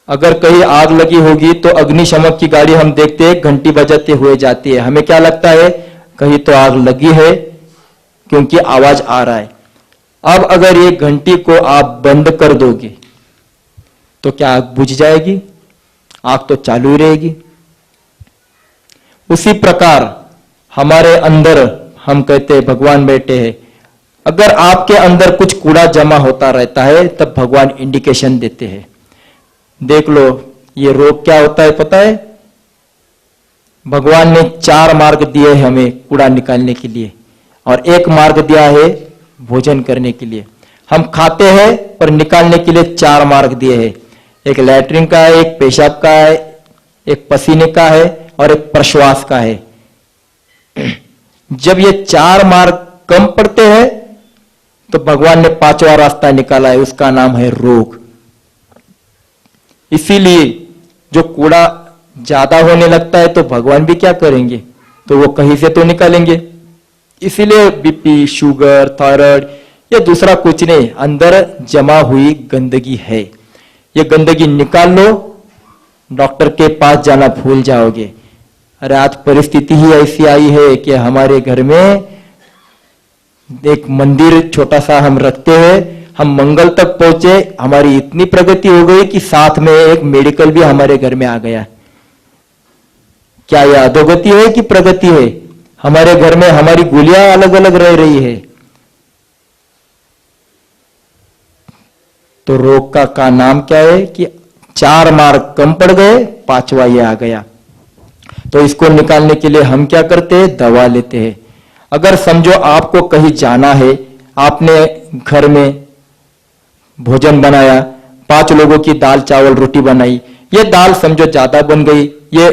अगर कहीं आग लगी होगी तो अग्निशमन की गाड़ी हम देखते हैं घंटी बजाते हुए जाती है, हमें क्या लगता है कहीं तो आग लगी है क्योंकि आवाज आ रहा है। अब अगर ये घंटी को आप बंद कर दोगे तो क्या आग बुझ जाएगी? आग तो चालू ही रहेगी। उसी प्रकार हमारे अंदर हम कहते हैं भगवान बैठे हैं, अगर आपके अंदर कुछ कूड़ा जमा होता रहता है तब भगवान इंडिकेशन देते हैं। देख लो ये रोग क्या होता है पता है? भगवान ने 4 मार्ग दिए हैं हमें कूड़ा निकालने के लिए और 1 मार्ग दिया है भोजन करने के लिए। हम खाते हैं पर निकालने के लिए 4 मार्ग दिए हैं, एक लैट्रिन का है, एक पेशाब का है, एक पसीने का है और एक प्रश्वास का है। जब ये 4 मार्ग कम पड़ते हैं तो भगवान ने 5वां रास्ता निकाला है, उसका नाम है रोग। इसीलिए जो कूड़ा ज्यादा होने लगता है तो भगवान भी क्या करेंगे, तो वो कहीं से तो निकालेंगे। इसीलिए बीपी, शुगर, थायराइड ये दूसरा कुछ नहीं, अंदर जमा हुई गंदगी है। ये गंदगी निकाल लो, डॉक्टर के पास जाना भूल जाओगे। अरे आज परिस्थिति ही ऐसी आई है कि हमारे घर में एक मंदिर छोटा सा हम रखते हैं, हम मंगल तक पहुंचे, हमारी इतनी प्रगति हो गई कि साथ में एक मेडिकल भी हमारे घर में आ गया। क्या यह अधोगति है कि प्रगति है? हमारे घर में हमारी गोलियां अलग अलग रह रही है। तो रोग का नाम क्या है कि 4 मार्ग कम पड़ गए, 5वां ये आ गया। तो इसको निकालने के लिए हम क्या करते हैं? दवा लेते हैं। अगर समझो आपको कहीं जाना है, आपने घर में भोजन बनाया, 5 लोगों की दाल चावल रोटी बनाई, ये दाल समझो ज्यादा बन गई, ये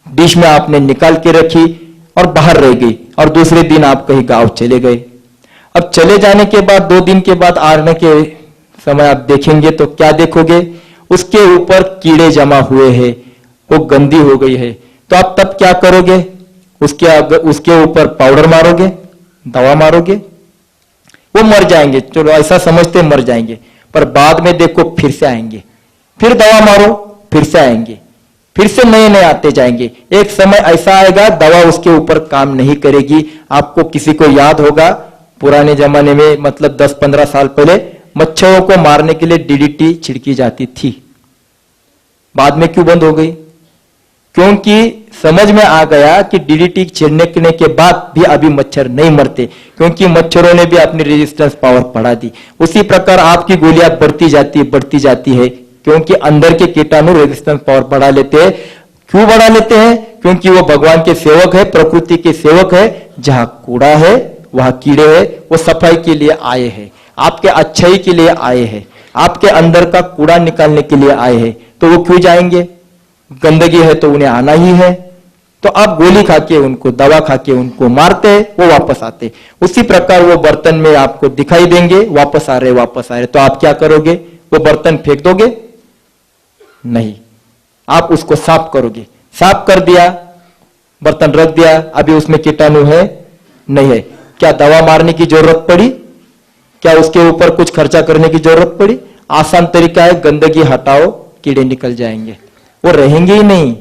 डिश में आपने निकाल के रखी और बाहर रह गई और दूसरे दिन आप कहीं गांव चले गए। अब चले जाने के बाद 2 दिन के बाद आने के समय आप देखेंगे तो क्या देखोगे? उसके ऊपर कीड़े जमा हुए हैं, वो गंदी हो गई है। तो आप तब क्या करोगे? उसके ऊपर पाउडर मारोगे, दवा मारोगे, वो मर जाएंगे। चलो ऐसा समझते मर जाएंगे, पर बाद में देखो फिर से आएंगे, फिर दवा मारो फिर से आएंगे, फिर से नए नए आते जाएंगे। एक समय ऐसा आएगा दवा उसके ऊपर काम नहीं करेगी। आपको किसी को याद होगा पुराने जमाने में, मतलब 10-15 साल पहले मच्छरों को मारने के लिए डीडीटी छिड़की जाती थी, बाद में क्यों बंद हो गई? क्योंकि समझ में आ गया कि डीडीटी छिड़कने के बाद भी अभी मच्छर नहीं मरते, क्योंकि मच्छरों ने भी अपनी रेजिस्टेंस पावर बढ़ा दी। उसी प्रकार आपकी गोलियां बढ़ती जाती है, क्योंकि अंदर के कीटाणु रेजिस्टेंस पावर बढ़ा लेते हैं। क्यों बढ़ा लेते हैं? क्योंकि वो भगवान के सेवक है, प्रकृति के सेवक है। जहां कूड़ा है वहां कीड़े है, वो सफाई के लिए आए हैं, आपके अच्छाई के लिए आए हैं, आपके अंदर का कूड़ा निकालने के लिए आए हैं। तो वो क्यों जाएंगे? गंदगी है तो उन्हें आना ही है। तो आप गोली खा के उनको, दवा खा के उनको मारते हैं, वो वापस आते। उसी प्रकार वो बर्तन में आपको दिखाई देंगे, वापस आ रहे। तो आप क्या करोगे? वो बर्तन फेंक दोगे? नहीं, आप उसको साफ करोगे। साफ कर दिया, बर्तन रख दिया, अभी उसमें कीटाणु है नहीं है, क्या दवा मारने की जरूरत पड़ी? क्या उसके ऊपर कुछ खर्चा करने की जरूरत पड़ी? आसान तरीका है, गंदगी हटाओ, कीड़े निकल जाएंगे, वो रहेंगे ही नहीं।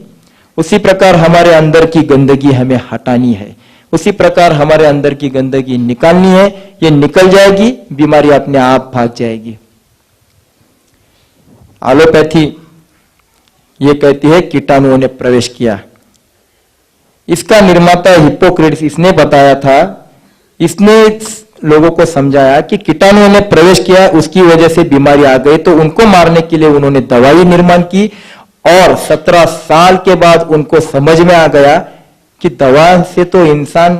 उसी प्रकार हमारे अंदर की गंदगी हमें हटानी है, उसी प्रकार हमारे अंदर की गंदगी निकालनी है। ये निकल जाएगी, बीमारी अपने आप भाग जाएगी। एलोपैथी ये कहती है कीटाणुओं ने प्रवेश किया। इसका निर्माता हिप्पोक्रेट्स इसने बताया था, इसने लोगों को समझाया कि कीटाणुओं ने प्रवेश किया, उसकी वजह से बीमारी आ गई, तो उनको मारने के लिए उन्होंने दवाई निर्माण की। और 17 साल के बाद उनको समझ में आ गया कि दवा से तो इंसान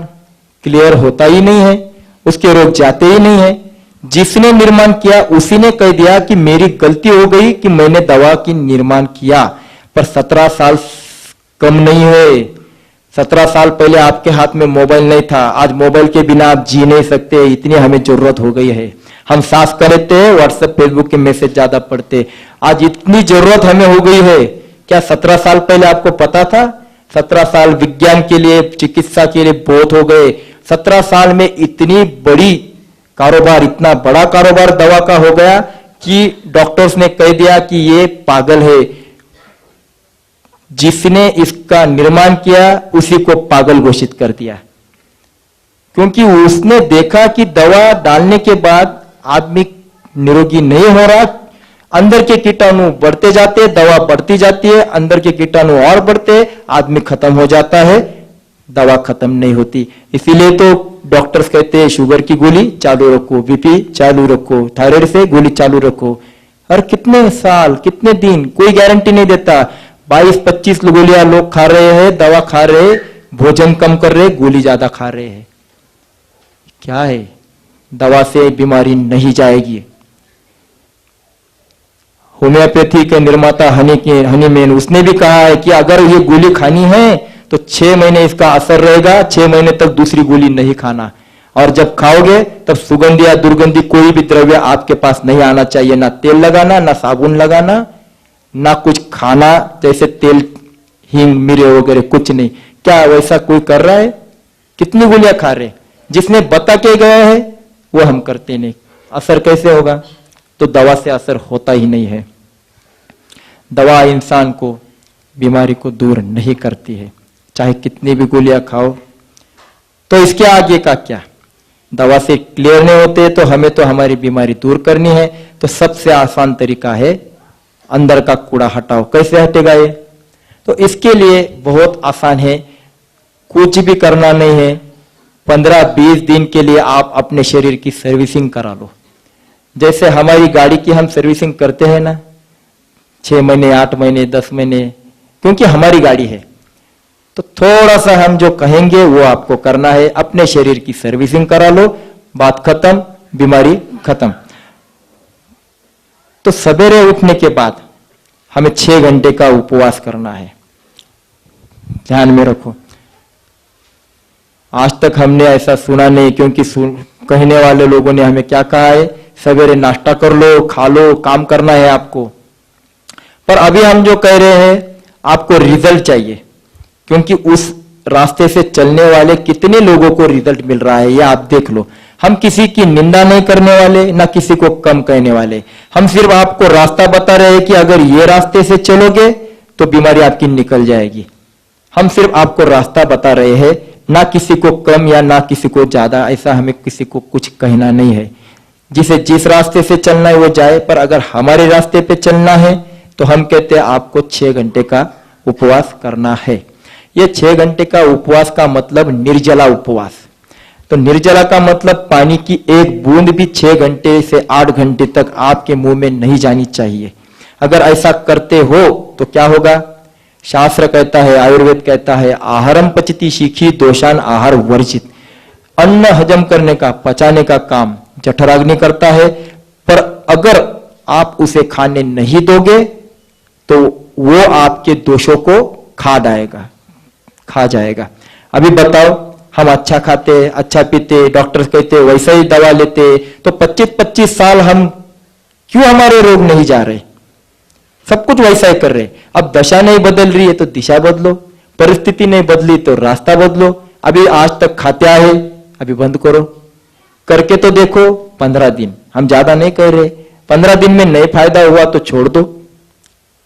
क्लियर होता ही नहीं है, उसके रोग जाते ही नहीं है। जिसने निर्माण किया उसी ने कह दिया कि मेरी गलती हो गई कि मैंने दवा की निर्माण किया, पर 17 साल कम नहीं हुए। 17 साल पहले आपके हाथ में मोबाइल नहीं था, आज मोबाइल के बिना आप जी नहीं सकते, इतनी हमें जरूरत हो गई है। हम साफ कर लेते हैं, व्हाट्सएप फेसबुक के मैसेज ज्यादा पढ़ते। आज इतनी जरूरत हमें हो गई है, क्या 17 साल पहले आपको पता था? 17 साल विज्ञान के लिए, चिकित्सा के लिए बहुत हो गए। 17 साल में इतनी बड़ी कारोबार, इतना बड़ा कारोबार दवा का हो गया कि डॉक्टर्स ने कह दिया कि ये पागल है। जिसने इसका निर्माण किया उसी को पागल घोषित कर दिया, क्योंकि उसने देखा कि दवा डालने के बाद आदमी निरोगी नहीं हो रहा, अंदर के कीटाणु बढ़ते जाते, दवा बढ़ती जाती है, अंदर के कीटाणु और बढ़ते, आदमी खत्म हो जाता है, दवा खत्म नहीं होती। इसीलिए तो डॉक्टर्स कहते हैं शुगर की गोली चालू रखो, बीपी चालू रखो, थायराइड से गोली चालू रखो। और कितने साल, कितने दिन, कोई गारंटी नहीं देता। 22-25 गोलियां लोग खा रहे हैं, दवा खा रहे, भोजन कम कर रहे, गोली ज्यादा खा रहे हैं। क्या है? दवा से बीमारी नहीं जाएगी। होम्योपैथी के निर्माता हनीमैन, उसने भी कहा है कि अगर ये गोली खानी है तो 6 महीने इसका असर रहेगा, 6 महीने तक दूसरी गोली नहीं खाना। और जब खाओगे तब सुगंधी या दुर्गंधी कोई भी द्रव्य आपके पास नहीं आना चाहिए, ना तेल लगाना, ना साबुन लगाना, ना कुछ खाना जैसे तेल, हींग, मिर्च वगैरह, कुछ नहीं। क्या वैसा कोई कर रहा है? कितनी गोलियां खा रहे? जिसने बता के गया है वो हम करते नहीं। असर कैसे होगा? तो दवा से असर होता ही नहीं है। दवा इंसान को, बीमारी को दूर नहीं करती है, चाहे कितनी भी गोलियां खाओ। तो इसके आगे का क्या? दवा से क्लियर नहीं होते तो हमें तो हमारी बीमारी दूर करनी है, तो सबसे आसान तरीका है अंदर का कूड़ा हटाओ। कैसे हटेगा ये? तो इसके लिए बहुत आसान है, कुछ भी करना नहीं है। 15-20 दिन के लिए आप अपने शरीर की सर्विसिंग करा लो। जैसे हमारी गाड़ी की हम सर्विसिंग करते हैं ना, 6 महीने, 8 महीने, 10 महीने, क्योंकि हमारी गाड़ी है। तो थोड़ा सा हम जो कहेंगे वो आपको करना है। अपने शरीर की सर्विसिंग करा लो, बात खत्म, बीमारी खत्म। तो सवेरे उठने के बाद हमें 6 घंटे का उपवास करना है। ध्यान में रखो, आज तक हमने ऐसा सुना नहीं, क्योंकि कहने वाले लोगों ने हमें क्या कहा है? सवेरे नाश्ता कर लो, खा लो, काम करना है आपको। पर अभी हम जो कह रहे हैं, आपको रिजल्ट चाहिए, क्योंकि उस रास्ते से चलने वाले कितने लोगों को रिजल्ट मिल रहा है, ये आप देख लो। हम किसी की निंदा नहीं करने वाले, ना किसी को कम कहने वाले। हम सिर्फ आपको रास्ता बता रहे हैं कि अगर ये रास्ते से चलोगे तो बीमारी आपकी निकल जाएगी। हम सिर्फ आपको रास्ता बता रहे हैं, ना किसी को कम या ना किसी को ज्यादा, ऐसा हमें किसी को कुछ कहना नहीं है। जिसे जिस रास्ते से चलना है वो जाए, पर अगर हमारे रास्ते पे चलना है तो हम कहते हैं आपको 6 घंटे का उपवास करना है। ये 6 घंटे का उपवास का मतलब निर्जला उपवास। तो निर्जला का मतलब पानी की एक बूंद भी 6 घंटे से 8 घंटे तक आपके मुंह में नहीं जानी चाहिए। अगर ऐसा करते हो तो क्या होगा? शास्त्र कहता है, आयुर्वेद कहता है, आहारम पचती शीखी दोषान आहार वर्जित। अन्न हजम करने का, पचाने का काम जठराग्नि करता है, पर अगर आप उसे खाने नहीं दोगे तो वो आपके दोषों को खा जाएगा। अभी बताओ, हम अच्छा खाते, अच्छा पीते, डॉक्टर कहते वैसा ही दवा लेते, तो 25-25 साल हम क्यों हमारे रोग नहीं जा रहे? सब कुछ वैसा ही कर रहे। अब दशा नहीं बदल रही है तो दिशा बदलो, परिस्थिति नहीं बदली तो रास्ता बदलो। अभी आज तक खाते आए, अभी बंद करो, करके तो देखो 15 दिन। हम ज्यादा नहीं कह रहे, 15 दिन में नहीं फायदा हुआ तो छोड़ दो,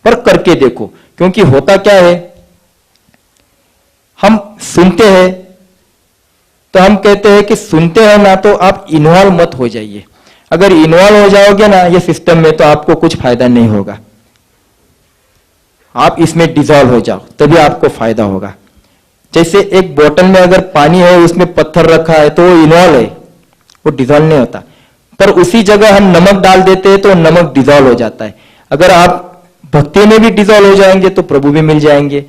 पर करके देखो। क्योंकि होता क्या है, हम सुनते हैं तो हम कहते हैं कि सुनते हैं ना, तो आप इन्वॉल्व मत हो जाइए। अगर इन्वॉल्व हो जाओगे ना ये सिस्टम में, तो आपको कुछ फायदा नहीं होगा। आप इसमें डिजॉल्व हो जाओ, तभी आपको फायदा होगा। जैसे एक बोतल में अगर पानी है, उसमें पत्थर रखा है, तो वो इन्वॉल्व है, वो डिजॉल्व नहीं होता। पर उसी जगह हम नमक डाल देते हैं तो नमक डिजॉल्व हो जाता है। अगर आप भक्ति में भी डिजॉल्व हो जाएंगे तो प्रभु भी मिल जाएंगे।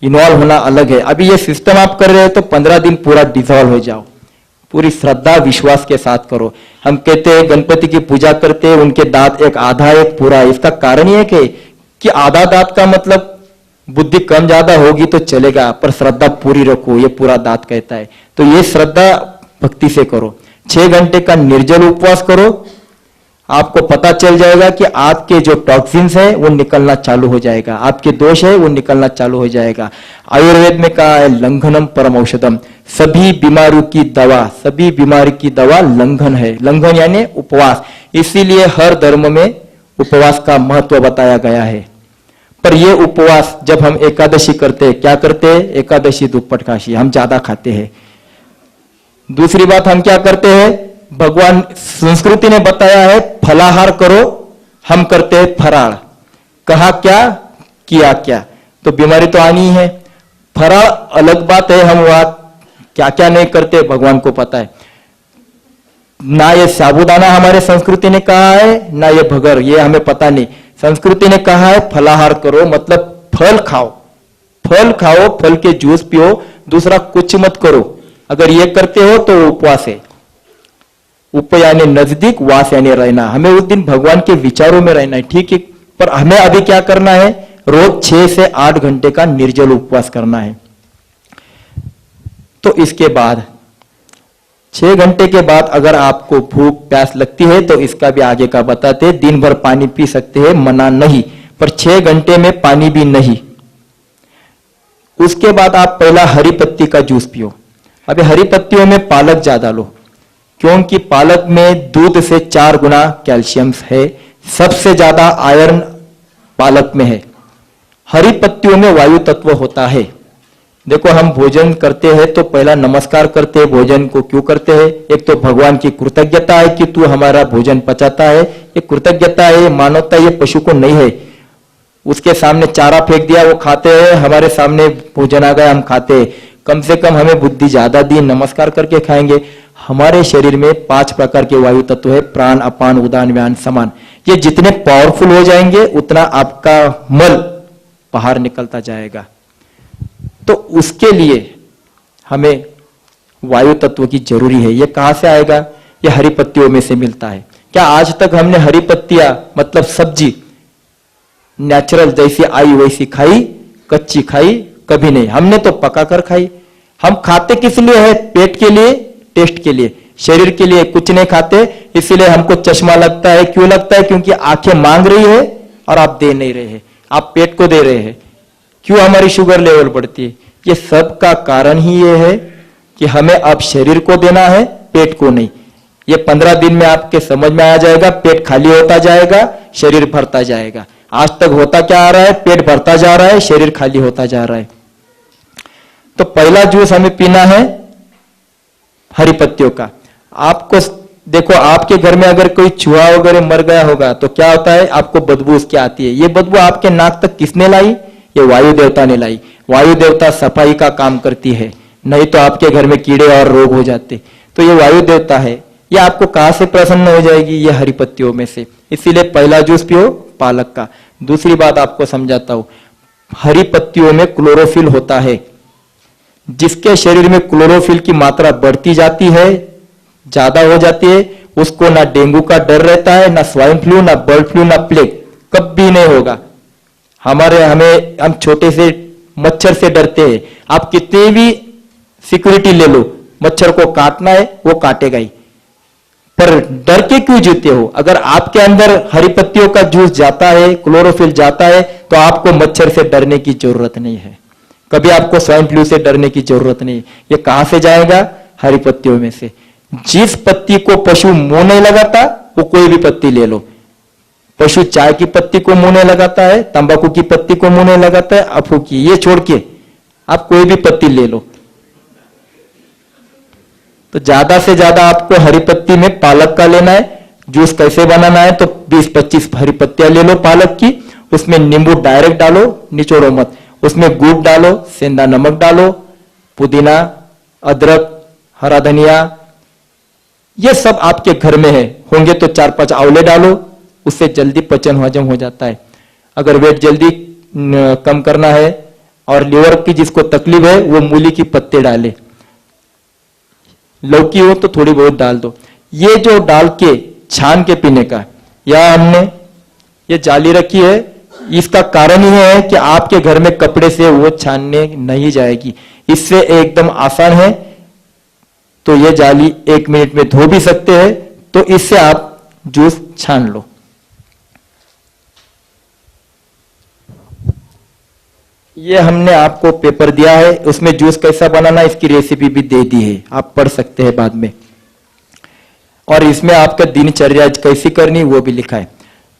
इन्वॉल्व होना अलग है। अभी ये सिस्टम आप कर रहे हो तो 15 दिन पूरा डिजॉल्व हो जाओ, पूरी श्रद्धा विश्वास के साथ करो। हम कहते हैं गणपति की पूजा करते हैं, उनके दांत एक आधा एक पूरा। इसका कारण ये है कि आधा दांत का मतलब बुद्धि कम ज्यादा होगी तो चलेगा, पर श्रद्धा पूरी रखो, ये पूरा दांत कहता है। तो ये श्रद्धा भक्ति से करो। 6 घंटे का निर्जल उपवास करो, आपको पता चल जाएगा कि आपके जो टॉक्सिन्स है वो निकलना चालू हो जाएगा, आपके दोष है वो निकलना चालू हो जाएगा। आयुर्वेद में कहा है लंघनम परम औषधम, सभी बीमारियों की दवा, सभी बीमारी की दवा लंघन है। लंघन यानी उपवास, इसीलिए हर धर्म में उपवास का महत्व बताया गया है। पर ये उपवास जब हम एकादशी करते हैं, क्या करते हैं? एकादशी दुप्पट काशी, हम ज्यादा खाते हैं। दूसरी बात हम क्या करते हैं? भगवान संस्कृति ने बताया है फलाहार करो, हम करते हैं फराळ। कहा क्या, किया क्या, तो बीमारी तो आनी ही है। फराळ अलग बात है, हम वहां क्या क्या नहीं करते भगवान को पता है। ना ये साबुदाना हमारे संस्कृति ने कहा है, ना ये भगर, ये हमें पता नहीं। संस्कृति ने कहा है फलाहार करो, मतलब फल खाओ, फल खाओ, फल के जूस पियो, दूसरा कुछ मत करो। अगर ये करते हो तो उपवास है। उप यानी नजदीक, वास यानी रहना। हमें उस दिन भगवान के विचारों में रहना है, ठीक है। पर हमें अभी क्या करना है? रोज 6 से 8 घंटे का निर्जल उपवास करना है। तो इसके बाद 6 घंटे के बाद अगर आपको भूख प्यास लगती है तो इसका भी आगे का बताते हैं। दिन भर पानी पी सकते हैं, मना नहीं, पर 6 घंटे में पानी भी नहीं। उसके बाद आप पहला हरी पत्ती का जूस पियो। अभी हरी पत्तियों में पालक ज्यादा लो, क्योंकि पालक में दूध से 4 गुना कैल्शियम है। सबसे ज्यादा आयरन पालक में है। हरी पत्तियों में वायु तत्व होता है। देखो, हम भोजन करते हैं तो पहला नमस्कार करते हैं। भोजन को क्यों करते हैं? एक तो भगवान की कृतज्ञता है कि तू हमारा भोजन पचाता है, ये कृतज्ञता है, ये मानवता, ये पशु को नहीं है। उसके सामने चारा फेंक दिया, वो खाते हैं, हमारे सामने भोजन आ गया, हम खाते हैं। कम से कम हमें बुद्धि ज्यादा दी, नमस्कार करके खाएंगे। हमारे शरीर में 5 प्रकार के वायु तत्व है, प्राण, अपान, उदान, व्यान, समान। ये जितने पावरफुल हो जाएंगे उतना आपका मल बाहर निकलता जाएगा। तो उसके लिए हमें वायु तत्व की जरूरी है। ये कहां से आएगा? ये हरी पत्तियों में से मिलता है। क्या आज तक हमने हरी पत्तियां मतलब सब्जी नेचुरल जैसी आई वैसी खाई, कच्ची खाई? कभी नहीं। हमने तो पका कर खाई। हम खाते किस लिए है? पेट के लिए, टेस्ट के लिए, शरीर के लिए कुछ नहीं खाते। इसीलिए हमको चश्मा लगता है। क्यों लगता है? क्योंकि आंखें मांग रही है और आप दे नहीं रहे हैं, आप पेट को दे रहे हैं। क्यों हमारी शुगर लेवल बढ़ती है? ये सब का कारण ही ये है कि हमें अब शरीर को देना है, पेट को नहीं। ये 15 दिन में आपके समझ में आ जाएगा। पेट खाली होता जाएगा, शरीर भरता जाएगा। आज तक होता क्या आ रहा है? पेट भरता जा रहा है, शरीर खाली होता जा रहा है। तो पहला जूस हमें पीना है हरी पत्तियों का। आपको देखो, आपके घर में अगर कोई चूहा वगैरह मर गया होगा तो क्या होता है? आपको बदबू उसकी आती है। ये बदबू आपके नाक तक किसने लाई? ये वायु देवता ने लाई। वायु देवता सफाई का काम करती है, नहीं तो आपके घर में कीड़े और रोग हो जाते। तो ये वायु देवता है। ये आपको कहां से प्रसन्न हो जाएगी? ये हरी पत्तियों में से। इसीलिए पहला जूस पियो पालक का। दूसरी बात आपको समझाता हूं, हरी पत्तियों में क्लोरोफिल होता है। जिसके शरीर में क्लोरोफिल की मात्रा बढ़ती जाती है, ज्यादा हो जाती है, उसको ना डेंगू का डर रहता है, ना स्वाइन फ्लू, ना बर्ड फ्लू, ना प्लेग, कभी नहीं होगा। हम छोटे से मच्छर से डरते हैं। आप कितनी भी सिक्योरिटी ले लो, मच्छर को काटना है वो काटेगा ही। पर डर के क्यों जीते हो? अगर आपके अंदर हरी पत्तियों का जूस जाता है, क्लोरोफिल जाता है, तो आपको मच्छर से डरने की जरूरत नहीं है। कभी आपको स्वाइन फ्लू से डरने की जरूरत नहीं। ये कहां से जाएगा? हरी पत्तियों में से। जिस पत्ती को पशु मुंह नहीं लगाता, वो कोई भी पत्ती ले लो। पशु चाय की पत्ती को मुंह नहीं लगाता है, तंबाकू की पत्ती को मुंह नहीं लगाता है, अफू की, ये छोड़ के आप कोई भी पत्ती ले लो। तो ज्यादा से ज्यादा आपको हरी पत्ती में पालक का लेना है। जूस कैसे बनाना है? तो 20-25 हरी पत्तियां ले लो पालक की। उसमें नींबू डायरेक्ट डालो, निचोड़ो मत। उसमें गुड़ डालो, सेंधा नमक डालो, पुदीना, अदरक, हरा धनिया, ये सब आपके घर में है होंगे तो 4-5 आंवले डालो। उससे जल्दी पचन हजम हो जाता है। अगर वेट जल्दी कम करना है और लीवर की जिसको तकलीफ है, वो मूली की पत्ते डाले। लौकी हो तो थोड़ी बहुत डाल दो। ये जो डाल के छान के पीने का, या हमने ये जाली रखी है, इसका कारण ही है कि आपके घर में कपड़े से वो छानने नहीं जाएगी। इससे एकदम आसान है। तो ये जाली 1 मिनट में धो भी सकते हैं। तो इससे आप जूस छान लो। ये हमने आपको पेपर दिया है, उसमें जूस कैसा बनाना इसकी रेसिपी भी दे दी है, आप पढ़ सकते हैं बाद में। और इसमें आपका दिनचर्या कैसी करनी वो भी लिखा है।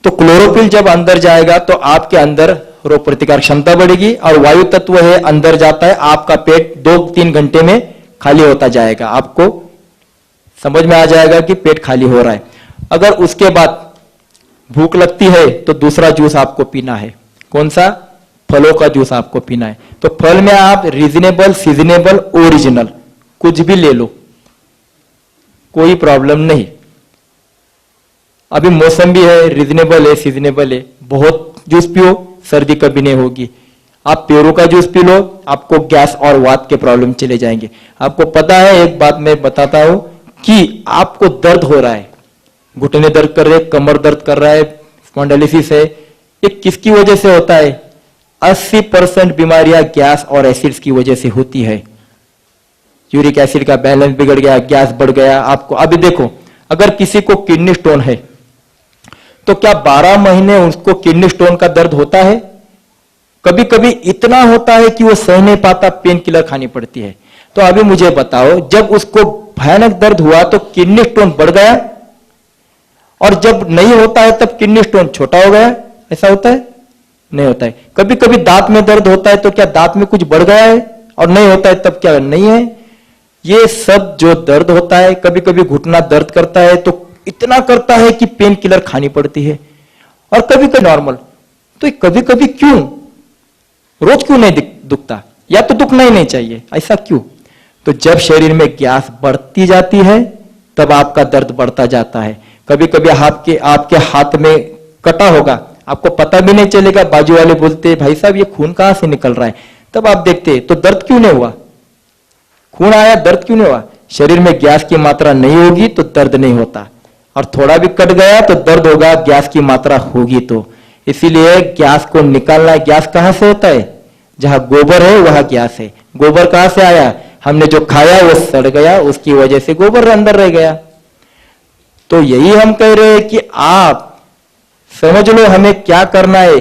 तो क्लोरोफिल जब अंदर जाएगा तो आपके अंदर रोग प्रतिकार क्षमता बढ़ेगी, और वायु तत्व है अंदर जाता है, आपका पेट 2-3 घंटे में खाली होता जाएगा, आपको समझ में आ जाएगा कि पेट खाली हो रहा है। अगर उसके बाद भूख लगती है तो दूसरा जूस आपको पीना है। कौन सा? फलों का जूस आपको पीना है। तो फल में आप रीजनेबल, सीजनेबल, ओरिजिनल कुछ भी ले लो, कोई प्रॉब्लम नहीं। अभी मौसम भी है, रीजनेबल है, सीजनेबल है, बहुत जूस पियो, सर्दी कभी नहीं होगी। आप पेरू का जूस पी लो, आपको गैस और वात के प्रॉब्लम चले जाएंगे। आपको पता है, एक बात मैं बताता हूं कि आपको दर्द हो रहा है, घुटने दर्द कर रहे, कमर दर्द कर रहा है, स्पॉन्डिलोसिस है, ये किसकी वजह से होता है? 80% बीमारियां गैस और एसिड्स की वजह से होती है। यूरिक एसिड का बैलेंस बिगड़ गया, गैस बढ़ गया आपको। अभी देखो, अगर किसी को किडनी स्टोन है तो क्या 12 महीने उसको किडनी स्टोन का दर्द होता है? कभी कभी इतना होता है कि वो सह नहीं पाता, पेन किलर खानी पड़ती है। तो अभी मुझे बताओ, जब उसको भयानक दर्द हुआ तो किडनी स्टोन बढ़ गया, और जब नहीं होता है तब किडनी स्टोन छोटा हो गया? ऐसा होता है? नहीं होता है। कभी कभी दांत में दर्द होता है तो क्या दांत में कुछ बढ़ गया है? और नहीं होता है तब क्या नहीं है? ये सब जो दर्द होता है, कभी कभी घुटना दर्द करता है तो इतना करता है कि पेन किलर खानी पड़ती है, और कभी कभी नॉर्मल। तो कभी कभी क्यों? रोज क्यों नहीं दुखता? या तो दुखना ही नहीं चाहिए, ऐसा क्यों? तो जब शरीर में गैस बढ़ती जाती है तब आपका दर्द बढ़ता जाता है। कभी कभी आपके हाथ में कटा होगा, आपको पता भी नहीं चलेगा, बाजू वाले बोलते भाई साहब ये खून कहां से निकल रहा है, तब आप देखते तो दर्द क्यों नहीं हुआ? खून आया, दर्द क्यों नहीं हुआ? शरीर में गैस की मात्रा नहीं होगी तो दर्द नहीं होता, और थोड़ा भी कट गया तो दर्द होगा, गैस की मात्रा होगी तो। इसीलिए गैस को निकालना है। गैस कहां से होता है? जहां गोबर है वहां गैस है। गोबर कहां से आया? हमने जो खाया वो सड़ गया, उसकी वजह से गोबर अंदर रह गया। तो यही हम कह रहे हैं कि आप समझ लो हमें क्या करना है।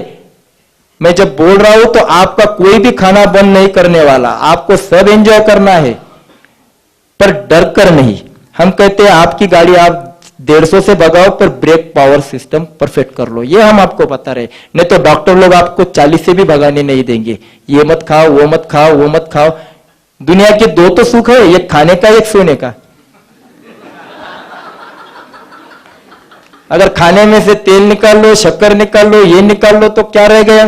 मैं जब बोल रहा हूं तो आपका कोई भी खाना बंद नहीं करने वाला, आपको सब एंजॉय करना है, पर डर कर नहीं। हम कहते हैं आपकी गाड़ी आप 150 से भगाओ पर ब्रेक पावर सिस्टम परफेक्ट कर लो, ये हम आपको बता रहे। नहीं तो डॉक्टर लोग आपको 40 से भी भगाने नहीं देंगे, ये मत खाओ, वो मत खाओ, वो मत खाओ। दुनिया के 2 तो सुख है, एक खाने का, एक सोने का। अगर खाने में से तेल निकाल लो, शक्कर निकाल लो, ये निकाल लो तो क्या रह गया?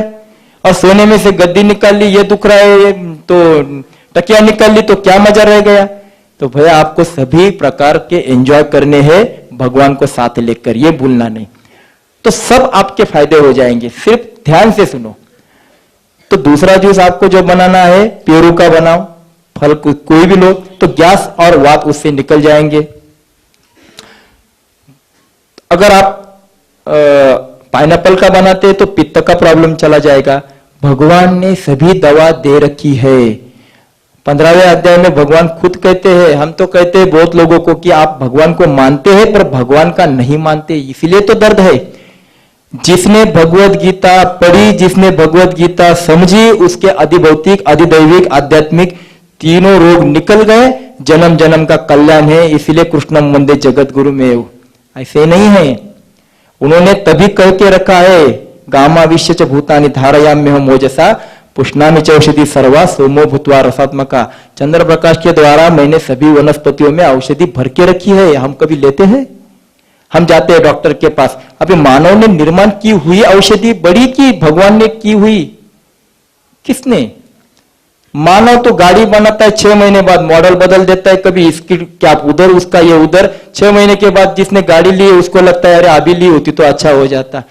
और सोने में से गद्दी निकाल ली, ये दुख रहा है, तो तकिया निकाल ली, तो क्या मजा रह गया? तो भैया आपको सभी प्रकार के एंजॉय करने हैं, भगवान को साथ लेकर, ये भूलना नहीं। तो सब आपके फायदे हो जाएंगे, सिर्फ ध्यान से सुनो। तो दूसरा जूस आपको जो बनाना है, पेरू का बनाओ, फल कोई भी लो, तो गैस और वात उससे निकल जाएंगे। अगर आप पाइनएप्पल का बनाते हैं तो पित्त का प्रॉब्लम चला जाएगा। भगवान ने सभी दवा दे रखी है। 15वें अध्याय में भगवान खुद कहते हैं, हम तो कहते हैं बहुत लोगों को कि आप भगवान को मानते हैं पर भगवान का नहीं मानते, इसलिए तो दर्द है। जिसने भगवत गीता पढ़ी, जिसने भगवत गीता समझी, उसके अधिभौतिक, अधिदैविक, आध्यात्मिक तीनों रोग निकल गए, जन्म जन्म का कल्याण है। इसलिए कृष्णम वंदे जगत गुरु में ऐसे नहीं है। उन्होंने तभी कह के रखा है, गामा विश्व च भूतानि धारयाम्य हम ओजसा पुष्णामि च औषधि सर्वा सोमो भूत्वा रसात्मका। चंद्र प्रकाश के द्वारा मैंने सभी वनस्पतियों में औषधि भर के रखी है। हम कभी लेते हैं? हम जाते हैं डॉक्टर के पास, अभी मानव ने निर्माण की हुई औषधि बड़ी की भगवान ने की हुई? किसने? मानव तो गाड़ी बनाता है, 6 महीने बाद मॉडल बदल देता है, कभी इसकी क्या उधर, उसका ये उधर। 6 महीने के बाद जिसने गाड़ी ली उसको लगता है अरे अभी ली होती तो अच्छा हो जाता।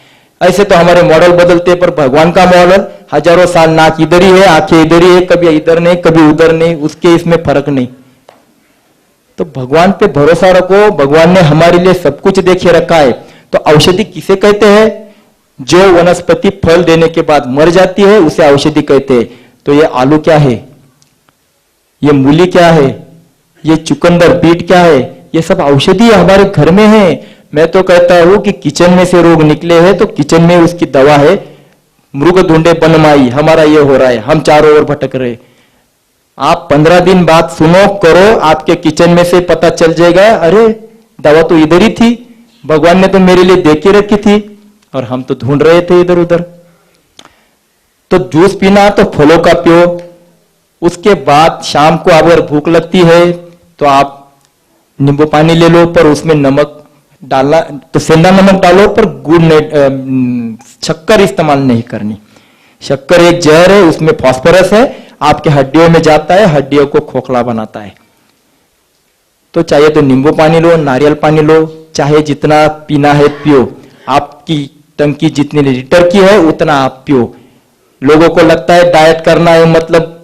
ऐसे तो हमारे मॉडल बदलते, पर भगवान का मॉडल हजारों साल, नाक इधर ही है, आंखें इधर ही है, कभी इधर नहीं कभी उधर नहीं, उसके इसमें फर्क नहीं। तो भगवान पे भरोसा रखो, भगवान ने हमारे लिए सब कुछ देखे रखा है। तो औषधि किसे कहते हैं? जो वनस्पति फल देने के बाद मर जाती है उसे औषधि कहते हैं। तो ये आलू क्या है, ये मूली क्या है, ये चुकंदर बीट क्या है, ये सब औषधि हमारे घर में है। मैं तो कहता हूं कि किचन में से रोग निकले हैं तो किचन में उसकी दवा है। मृग ढूंढे बनमाई, हमारा ये हो रहा है, हम चारों ओर भटक रहे। आप 15 दिन बाद सुनो करो, आपके किचन में से पता चल जाएगा, अरे दवा तो इधर ही थी, भगवान ने तो मेरे लिए दे के रखी थी और हम तो ढूंढ रहे थे इधर उधर। तो जूस पीना तो फलों का पियो। उसके बाद शाम को अगर भूख लगती है तो आप नींबू पानी ले लो, पर उसमें नमक डालना तो सेंधा नमक डालो, पर गुड़ नहीं, शक्कर इस्तेमाल नहीं करनी। शक्कर एक जहर है, उसमें फास्फोरस है, आपके हड्डियों में जाता है, हड्डियों को खोखला बनाता है। तो चाहे तो नींबू पानी लो, नारियल पानी लो, चाहे जितना पीना है पियो। आपकी टंकी जितनी लीटर की है उतना आप पियो। लोगों को लगता है डाइट करना है मतलब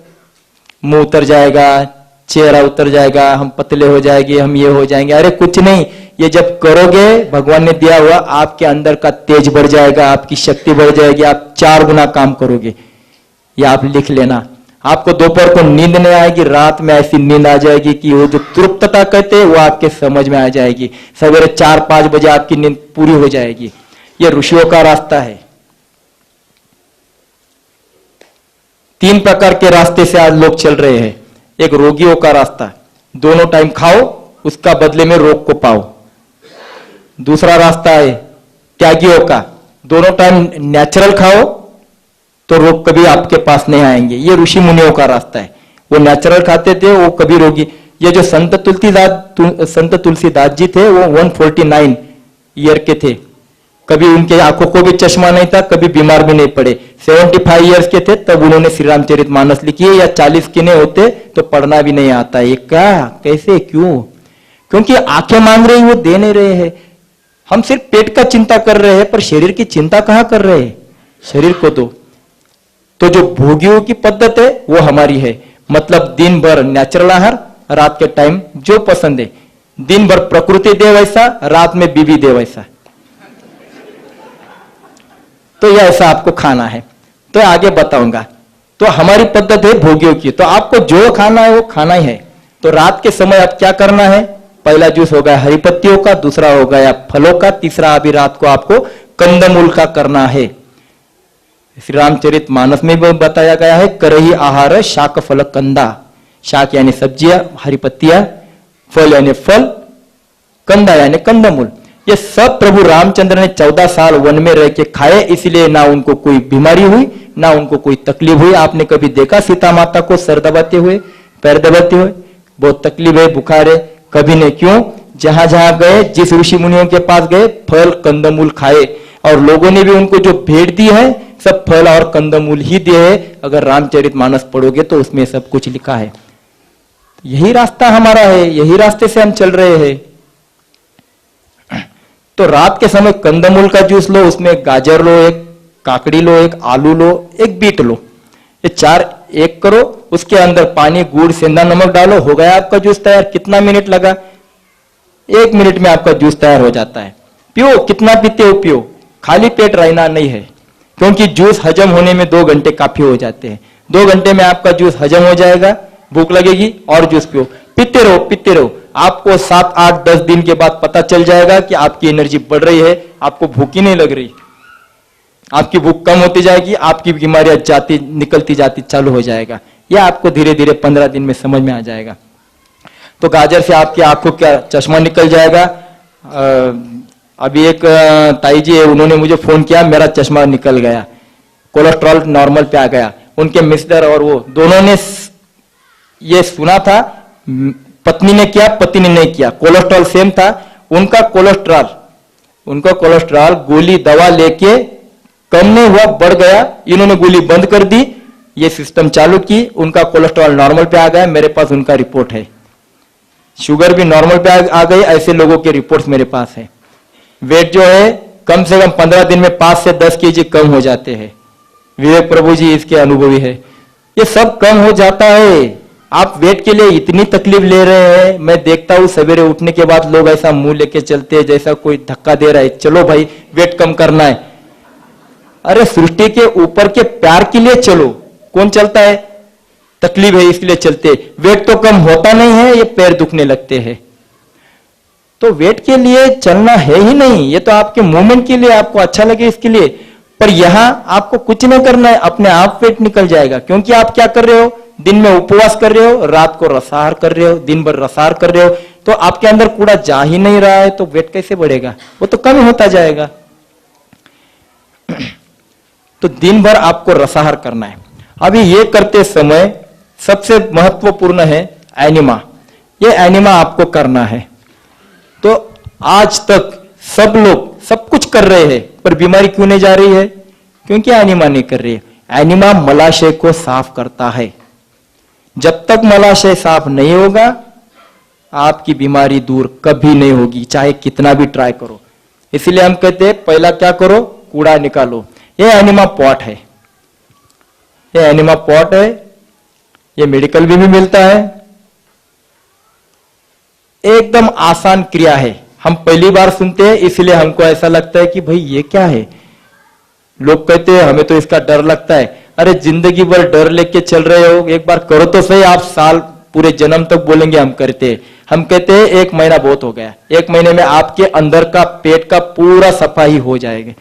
मुंह उतर जाएगा, चेहरा उतर जाएगा, हम पतले हो जाएंगे, हम ये हो जाएंगे। अरे कुछ नहीं, ये जब करोगे भगवान ने दिया हुआ आपके अंदर का तेज बढ़ जाएगा, आपकी शक्ति बढ़ जाएगी, आप 4 गुना काम करोगे। ये आप लिख लेना। आपको दोपहर को नींद नहीं आएगी, रात में ऐसी नींद आ जाएगी कि वो जो तृप्तता कहते हैं वो आपके समझ में आ जाएगी। सवेरे 4-5 बजे आपकी नींद पूरी हो जाएगी। ये ऋषियों का रास्ता है। 3 प्रकार के रास्ते से आज लोग चल रहे हैं। एक रोगियों का रास्ता, दोनों टाइम खाओ, उसका बदले में रोग को पाओ। दूसरा रास्ता है त्यागियों का, दोनों टाइम नेचुरल खाओ तो रोग कभी आपके पास नहीं आएंगे। ये ऋषि मुनियों का रास्ता है। वो नेचुरल खाते थे, वो कभी रोगी। ये जो संत तुलसीदास जी थे वो 149 ईयर के थे, कभी उनके आंखों को भी चश्मा नहीं था, कभी बीमार भी नहीं पड़े। 75 ईयर्स के थे तब उन्होंने श्री रामचरितमानस लिखी है, या 40 के नहीं होते तो पढ़ना भी नहीं आता। ये क्या, कैसे, क्यों? क्योंकि आंखें मांग रही, वो दे नहीं रहे हैं। हम सिर्फ पेट का चिंता कर रहे हैं, पर शरीर की चिंता कहां कर रहे हैं? शरीर को तो जो भोगियों की पद्धत है वो हमारी है। मतलब दिन भर नेचुरल आहार, रात के टाइम जो पसंद है। दिन भर प्रकृति दे वैसा, रात में बीबी दे वैसा। तो यह ऐसा आपको खाना है। तो आगे बताऊंगा। तो हमारी पद्धत है भोगियों की, तो आपको जो खाना है वो खाना ही है। तो रात के समय आप क्या करना है? पहला जूस हो गया हरी पत्तियों का, दूसरा हो गया फलों का, तीसरा अभी रात को आपको कंदमूल का करना है। श्री रामचरित मानस में भी बताया गया है, करही आहार शाक फल कंदा। शाक यानी सब्जियां, हरी पत्तियां, फल यानी फल, कंदा यानी कंदमूल। ये सब प्रभु रामचंद्र ने 14 साल वन में रह के खाए, इसलिए ना उनको कोई बीमारी हुई, ना उनको कोई तकलीफ हुई। आपने कभी देखा सीता माता को सर दबाते हुए, पैर दबाते हुए? बहुत तकलीफ है, बुखार है, कभी नहीं। क्यों? जहां जहां गए, जिस ऋषि मुनियों के पास गए, फल कंदमूल खाए, और लोगों ने भी उनको जो भेंट दी है सब फल और कंदमूल ही दिए है। अगर रामचरितमानस पढ़ोगे तो उसमें सब कुछ लिखा है। यही रास्ता हमारा है, यही रास्ते से हम चल रहे हैं। तो रात के समय कंदमूल का जूस लो, उसमें एक गाजर लो, एक काकड़ी लो, एक आलू लो, एक बीट लो, ये 4 एक करो। उसके अंदर पानी, गुड़, सेंधा नमक डालो, हो गया आपका जूस तैयार। कितना मिनट लगा? 1 मिनट में आपका जूस तैयार हो जाता है। पियो, कितना पीते हो पियो, खाली पेट रहना नहीं है, क्योंकि जूस हजम होने में 2 घंटे काफी हो जाते हैं। 2 घंटे में आपका जूस हजम हो जाएगा, भूख लगेगी और जूस पियो, पीते रहो पीते रहो। आपको 7, 8, 10 दिन के बाद पता चल जाएगा कि आपकी एनर्जी बढ़ रही है, आपको भूख ही नहीं लग रही, आपकी भूख कम होती जाएगी, आपकी बीमारियां निकलती जाती चालू हो जाएगा। यह आपको धीरे धीरे 15 दिन में समझ में आ जाएगा। तो गाजर से आपकी आंखों का चश्मा निकल जाएगा। अभी एक ताई जी है, उन्होंने मुझे फोन किया, मेरा चश्मा निकल गया, कोलेस्ट्रॉल नॉर्मल पे आ गया। उनके मिस्टर और वो दोनों ने ये सुना था, पत्नी ने किया, पति ने नहीं किया, कोलेस्ट्रॉल सेम था। उनका कोलेस्ट्रॉल गोली दवा लेके कम नहीं हुआ, बढ़ गया। इन्होंने गोली बंद कर दी, ये सिस्टम चालू की, उनका कोलेस्ट्रॉल नॉर्मल पे आ गया। मेरे पास उनका रिपोर्ट है। शुगर भी नॉर्मल पे आ गई। ऐसे लोगों के रिपोर्ट्स मेरे पास है। वेट जो है कम से कम 15 दिन में 5 से 10 केजी कम हो जाते हैं। विवेक प्रभु जी इसके अनुभवी है। ये सब कम हो जाता है। आप वेट के लिए इतनी तकलीफ ले रहे हैं। मैं देखता हूं सवेरे उठने के बाद लोग ऐसा मुंह लेके चलते हैं जैसा कोई धक्का दे रहा है, चलो भाई वेट कम करना है। अरे सृष्टि के ऊपर के प्यार के लिए चलो। कौन चलता है? तकलीफ है इसलिए चलते। वेट तो कम होता नहीं है, ये पैर दुखने लगते हैं। तो वेट के लिए चलना है ही नहीं, ये तो आपके मूवमेंट के लिए, आपको अच्छा लगे इसके लिए। पर यहां आपको कुछ नहीं करना है, अपने आप वेट निकल जाएगा। क्योंकि आप क्या कर रहे हो, दिन में उपवास कर रहे हो, रात को रसाहार कर रहे हो, दिन भर रसाहार कर रहे हो, तो आपके अंदर कूड़ा जा ही नहीं रहा है, तो वेट कैसे बढ़ेगा, वो तो कम होता जाएगा। तो दिन भर आपको रसाहार करना है। अभी ये करते समय सबसे महत्वपूर्ण है एनिमा। ये एनिमा आपको करना है। तो आज तक सब लोग सब कुछ कर रहे हैं, पर बीमारी क्यों नहीं जा रही है? क्योंकि एनिमा नहीं कर रही है। एनिमा मलाशय को साफ करता है। जब तक मलाशय साफ नहीं होगा, आपकी बीमारी दूर कभी नहीं होगी, चाहे कितना भी ट्राई करो। इसलिए हम कहते हैं पहला क्या करो, कूड़ा निकालो। ये एनिमा पॉट है, ये एनिमा पॉट है, ये मेडिकल में भी मिलता है। एकदम आसान क्रिया है। हम पहली बार सुनते हैं, इसलिए हमको ऐसा लगता है कि भाई ये क्या है। लोग कहते हैं हमें तो इसका डर लगता है। अरे जिंदगी भर डर लेके चल रहे हो, एक बार करो तो सही। आप साल पूरे जन्म तक बोलेंगे हम करते हैं। हम कहते हैं 1 महीना बहुत हो गया। 1 महीने में आपके अंदर का पेट का पूरा सफाई हो जाएगा।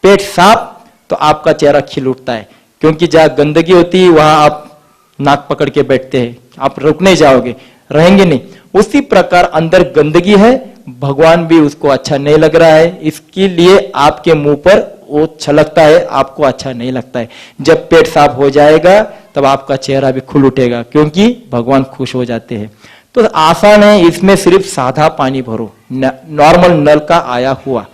पेट साफ तो आपका चेहरा खिल उठता है। क्योंकि जहां गंदगी होती है वहां आप नाक पकड़ के बैठते हैं, आप रुक नहीं जाओगे, रहेंगे नहीं। उसी प्रकार अंदर गंदगी है, भगवान भी उसको अच्छा नहीं लग रहा है, इसके लिए आपके मुंह पर वो छलकता है, आपको अच्छा नहीं लगता है। जब पेट साफ हो जाएगा तब आपका चेहरा भी खुल उठेगा, क्योंकि भगवान खुश हो जाते हैं। तो आसान है, इसमें सिर्फ सादा पानी भरो, नॉर्मल नल का आया हुआ।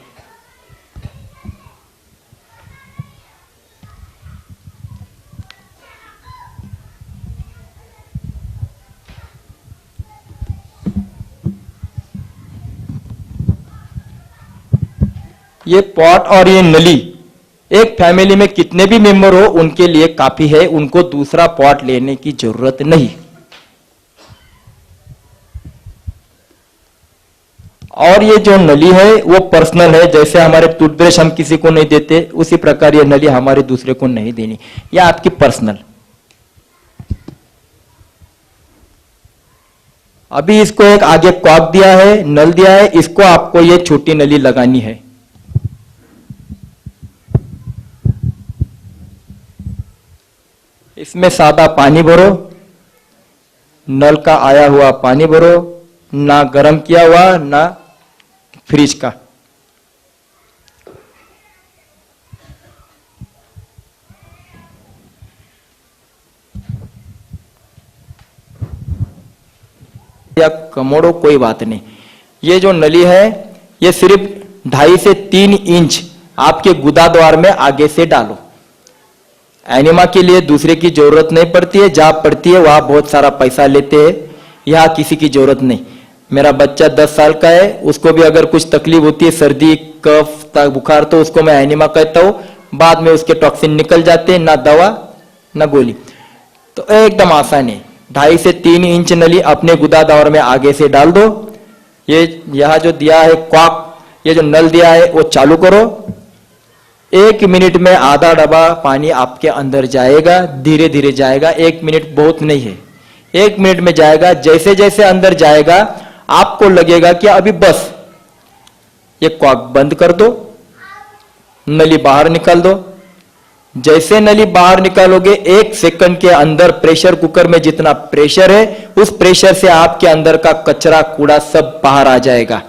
ये पॉट और ये नली एक फैमिली में कितने भी मेंबर हो उनके लिए काफी है, उनको दूसरा पॉट लेने की जरूरत नहीं। और ये जो नली है वो पर्सनल है। जैसे हमारे टूथब्रश हम किसी को नहीं देते, उसी प्रकार ये नली हमारे दूसरे को नहीं देनी, ये आपकी पर्सनल। अभी इसको एक आगे कॉक दिया है, नल दिया है, इसको आपको ये छोटी नली लगानी है। इसमें सादा पानी भरो, नल का आया हुआ पानी भरो, ना गर्म किया हुआ ना फ्रिज का। या कमोड़ो कोई बात नहीं। ये जो नली है ये सिर्फ 2.5 से 3 इंच आपके गुदा द्वार में आगे से डालो। एनिमा के लिए दूसरे की जरूरत नहीं पड़ती है, जहां पड़ती है वहां बहुत सारा पैसा लेते हैं, यहाँ किसी की जरूरत नहीं। मेरा बच्चा 10 साल का है, उसको भी अगर कुछ तकलीफ होती है, सर्दी कफ बुखार, तो उसको मैं एनिमा कहता हूँ। बाद में उसके टॉक्सिन निकल जाते हैं, ना दवा ना गोली। तो एकदम आसान है। 2.5 से 3 इंच नली अपने गुदा द्वार में आगे से डाल दो। ये यहाँ जो दिया है क्वाक, ये जो नल दिया है वो चालू करो। 1 मिनट में आधा डब्बा पानी आपके अंदर जाएगा, धीरे धीरे जाएगा। 1 मिनट बहुत नहीं है, 1 मिनट में जाएगा। जैसे जैसे अंदर जाएगा आपको लगेगा कि अभी बस। ये कॉक बंद कर दो, नली बाहर निकाल दो। जैसे नली बाहर निकालोगे 1 सेकंड के अंदर प्रेशर कुकर में जितना प्रेशर है उस प्रेशर से आपके अंदर का कचरा कूड़ा सब बाहर आ जाएगा।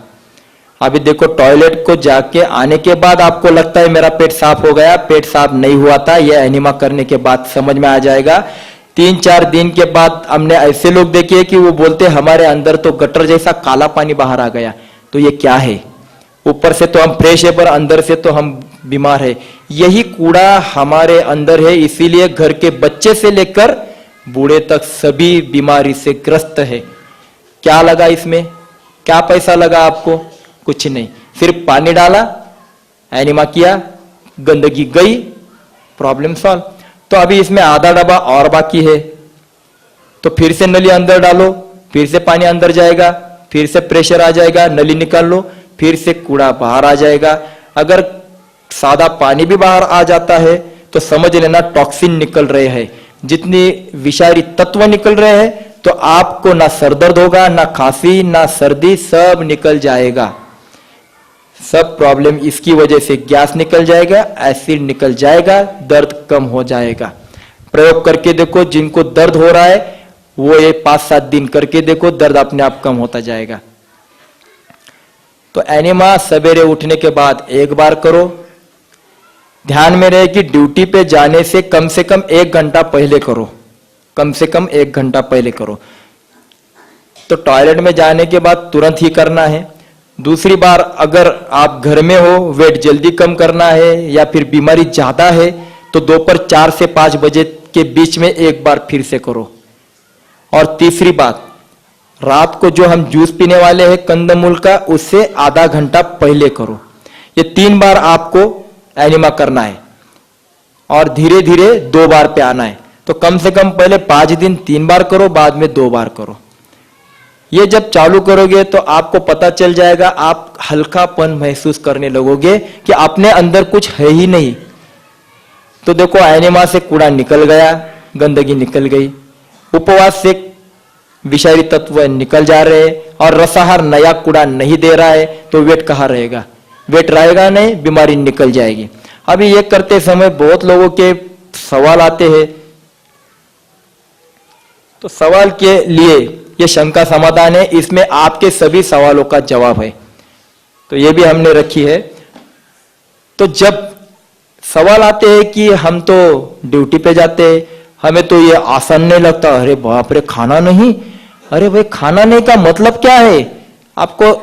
अभी देखो, टॉयलेट को जाके आने के बाद आपको लगता है मेरा पेट साफ हो गया, पेट साफ नहीं हुआ था। यह एनिमा करने के बाद समझ में आ जाएगा। 3-4 दिन के बाद हमने ऐसे लोग देखे कि वो बोलते हमारे अंदर तो गटर जैसा काला पानी बाहर आ गया। तो ये क्या है? ऊपर से तो हम फ्रेश है पर अंदर से तो हम बीमार है। यही कूड़ा हमारे अंदर है, इसीलिए घर के बच्चे से लेकर बूढ़े तक सभी बीमारी से ग्रस्त है। क्या लगा इसमें? क्या पैसा लगा आपको? कुछ नहीं, सिर्फ पानी डाला, एनिमा किया, गंदगी गई, प्रॉब्लम सॉल्व। तो अभी इसमें आधा डब्बा और बाकी है, तो फिर से नली अंदर डालो, फिर से पानी अंदर जाएगा, फिर से प्रेशर आ जाएगा, नली निकाल लो, फिर से कूड़ा बाहर आ जाएगा। अगर सादा पानी भी बाहर आ जाता है तो समझ लेना टॉक्सिन निकल रहे हैं। जितनी विषारी तत्व निकल रहे हैं तो आपको ना सर दर्द होगा, ना खांसी, ना सर्दी, सब निकल जाएगा। सब प्रॉब्लम इसकी वजह से गैस निकल जाएगा, एसिड निकल जाएगा, दर्द कम हो जाएगा। प्रयोग करके देखो, जिनको दर्द हो रहा है वो ये 5-7 दिन करके देखो, दर्द अपने आप कम होता जाएगा। तो एनिमा सवेरे उठने के बाद एक बार करो। ध्यान में रहे कि ड्यूटी पे जाने से कम 1 घंटा पहले करो, कम से कम 1 घंटा पहले करो। तो टॉयलेट में जाने के बाद तुरंत ही करना है। दूसरी बार अगर आप घर में हो, वेट जल्दी कम करना है या फिर बीमारी ज्यादा है, तो दोपहर 4 से 5 बजे के बीच में एक बार फिर से करो। और तीसरी बात, रात को जो हम जूस पीने वाले हैं कंदमूल का, उससे आधा घंटा पहले करो। ये 3 बार आपको एनिमा करना है और धीरे धीरे 2 बार पे आना है। तो कम से कम पहले 5 दिन 3 बार करो, बाद में 2 बार करो। ये जब चालू करोगे तो आपको पता चल जाएगा, आप हल्कापन महसूस करने लगोगे कि अपने अंदर कुछ है ही नहीं। तो देखो, एनिमा से कूड़ा निकल गया, गंदगी निकल गई, उपवास से विषारी तत्व निकल जा रहे हैं और रसाहार नया कूड़ा नहीं दे रहा है, तो वेट कहाँ रहेगा? वेट रहेगा नहीं, बीमारी निकल जाएगी। अभी ये करते समय बहुत लोगों के सवाल आते हैं, तो सवाल के लिए ये शंका समाधान है, इसमें आपके सभी सवालों का जवाब है। तो ये भी हमने रखी है। तो जब सवाल आते हैं कि हम तो ड्यूटी पे जाते हैं, हमें तो ये आसान नहीं लगता, अरे बाप रे खाना नहीं, अरे भाई खाना नहीं का मतलब क्या है? आपको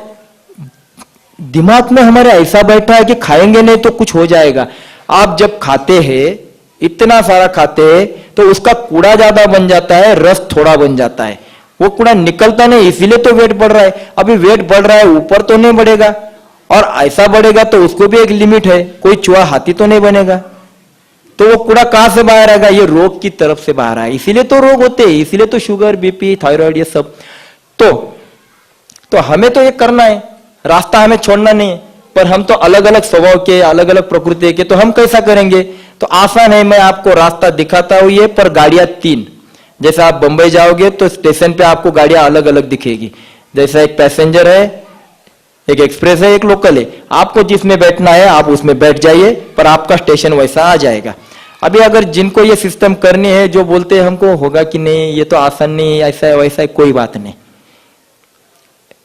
दिमाग में हमारे ऐसा बैठा है कि खाएंगे नहीं तो कुछ हो जाएगा। आप जब खाते हैं, इतना सारा खाते हैं, तो उसका कूड़ा ज्यादा बन जाता है, रस थोड़ा बन जाता है, वो कूड़ा निकलता नहीं, इसीलिए तो वेट बढ़ रहा है। अभी वेट बढ़ रहा है, ऊपर तो नहीं बढ़ेगा, और ऐसा बढ़ेगा तो उसको भी एक लिमिट है, कोई चूहा हाथी तो नहीं बनेगा। तो वो कूड़ा कहां से बाहर आएगा? ये रोग की तरफ से बाहर आए, इसीलिए तो रोग होते हैं, इसीलिए तो शुगर, बीपी, थायराइड, ये सब। तो हमें तो ये करना है, रास्ता हमें छोड़ना नहीं है। पर हम तो अलग अलग स्वभाव के, अलग अलग प्रकृति के, तो हम कैसा करेंगे? तो आसान है, मैं आपको रास्ता दिखाता हूं ये, पर गाड़ियां 3। जैसे आप बंबई जाओगे तो स्टेशन पे आपको गाड़ियां अलग अलग दिखेगी। जैसा एक पैसेंजर है, एक एक्सप्रेस है, एक लोकल है। आपको जिसमें बैठना है आप उसमें बैठ जाइए, पर आपका स्टेशन वैसा आ जाएगा। अभी अगर जिनको ये सिस्टम करनी है, जो बोलते हैं हमको होगा कि नहीं, ये तो आसान नहीं, ऐसा है वैसा है, कोई बात नहीं,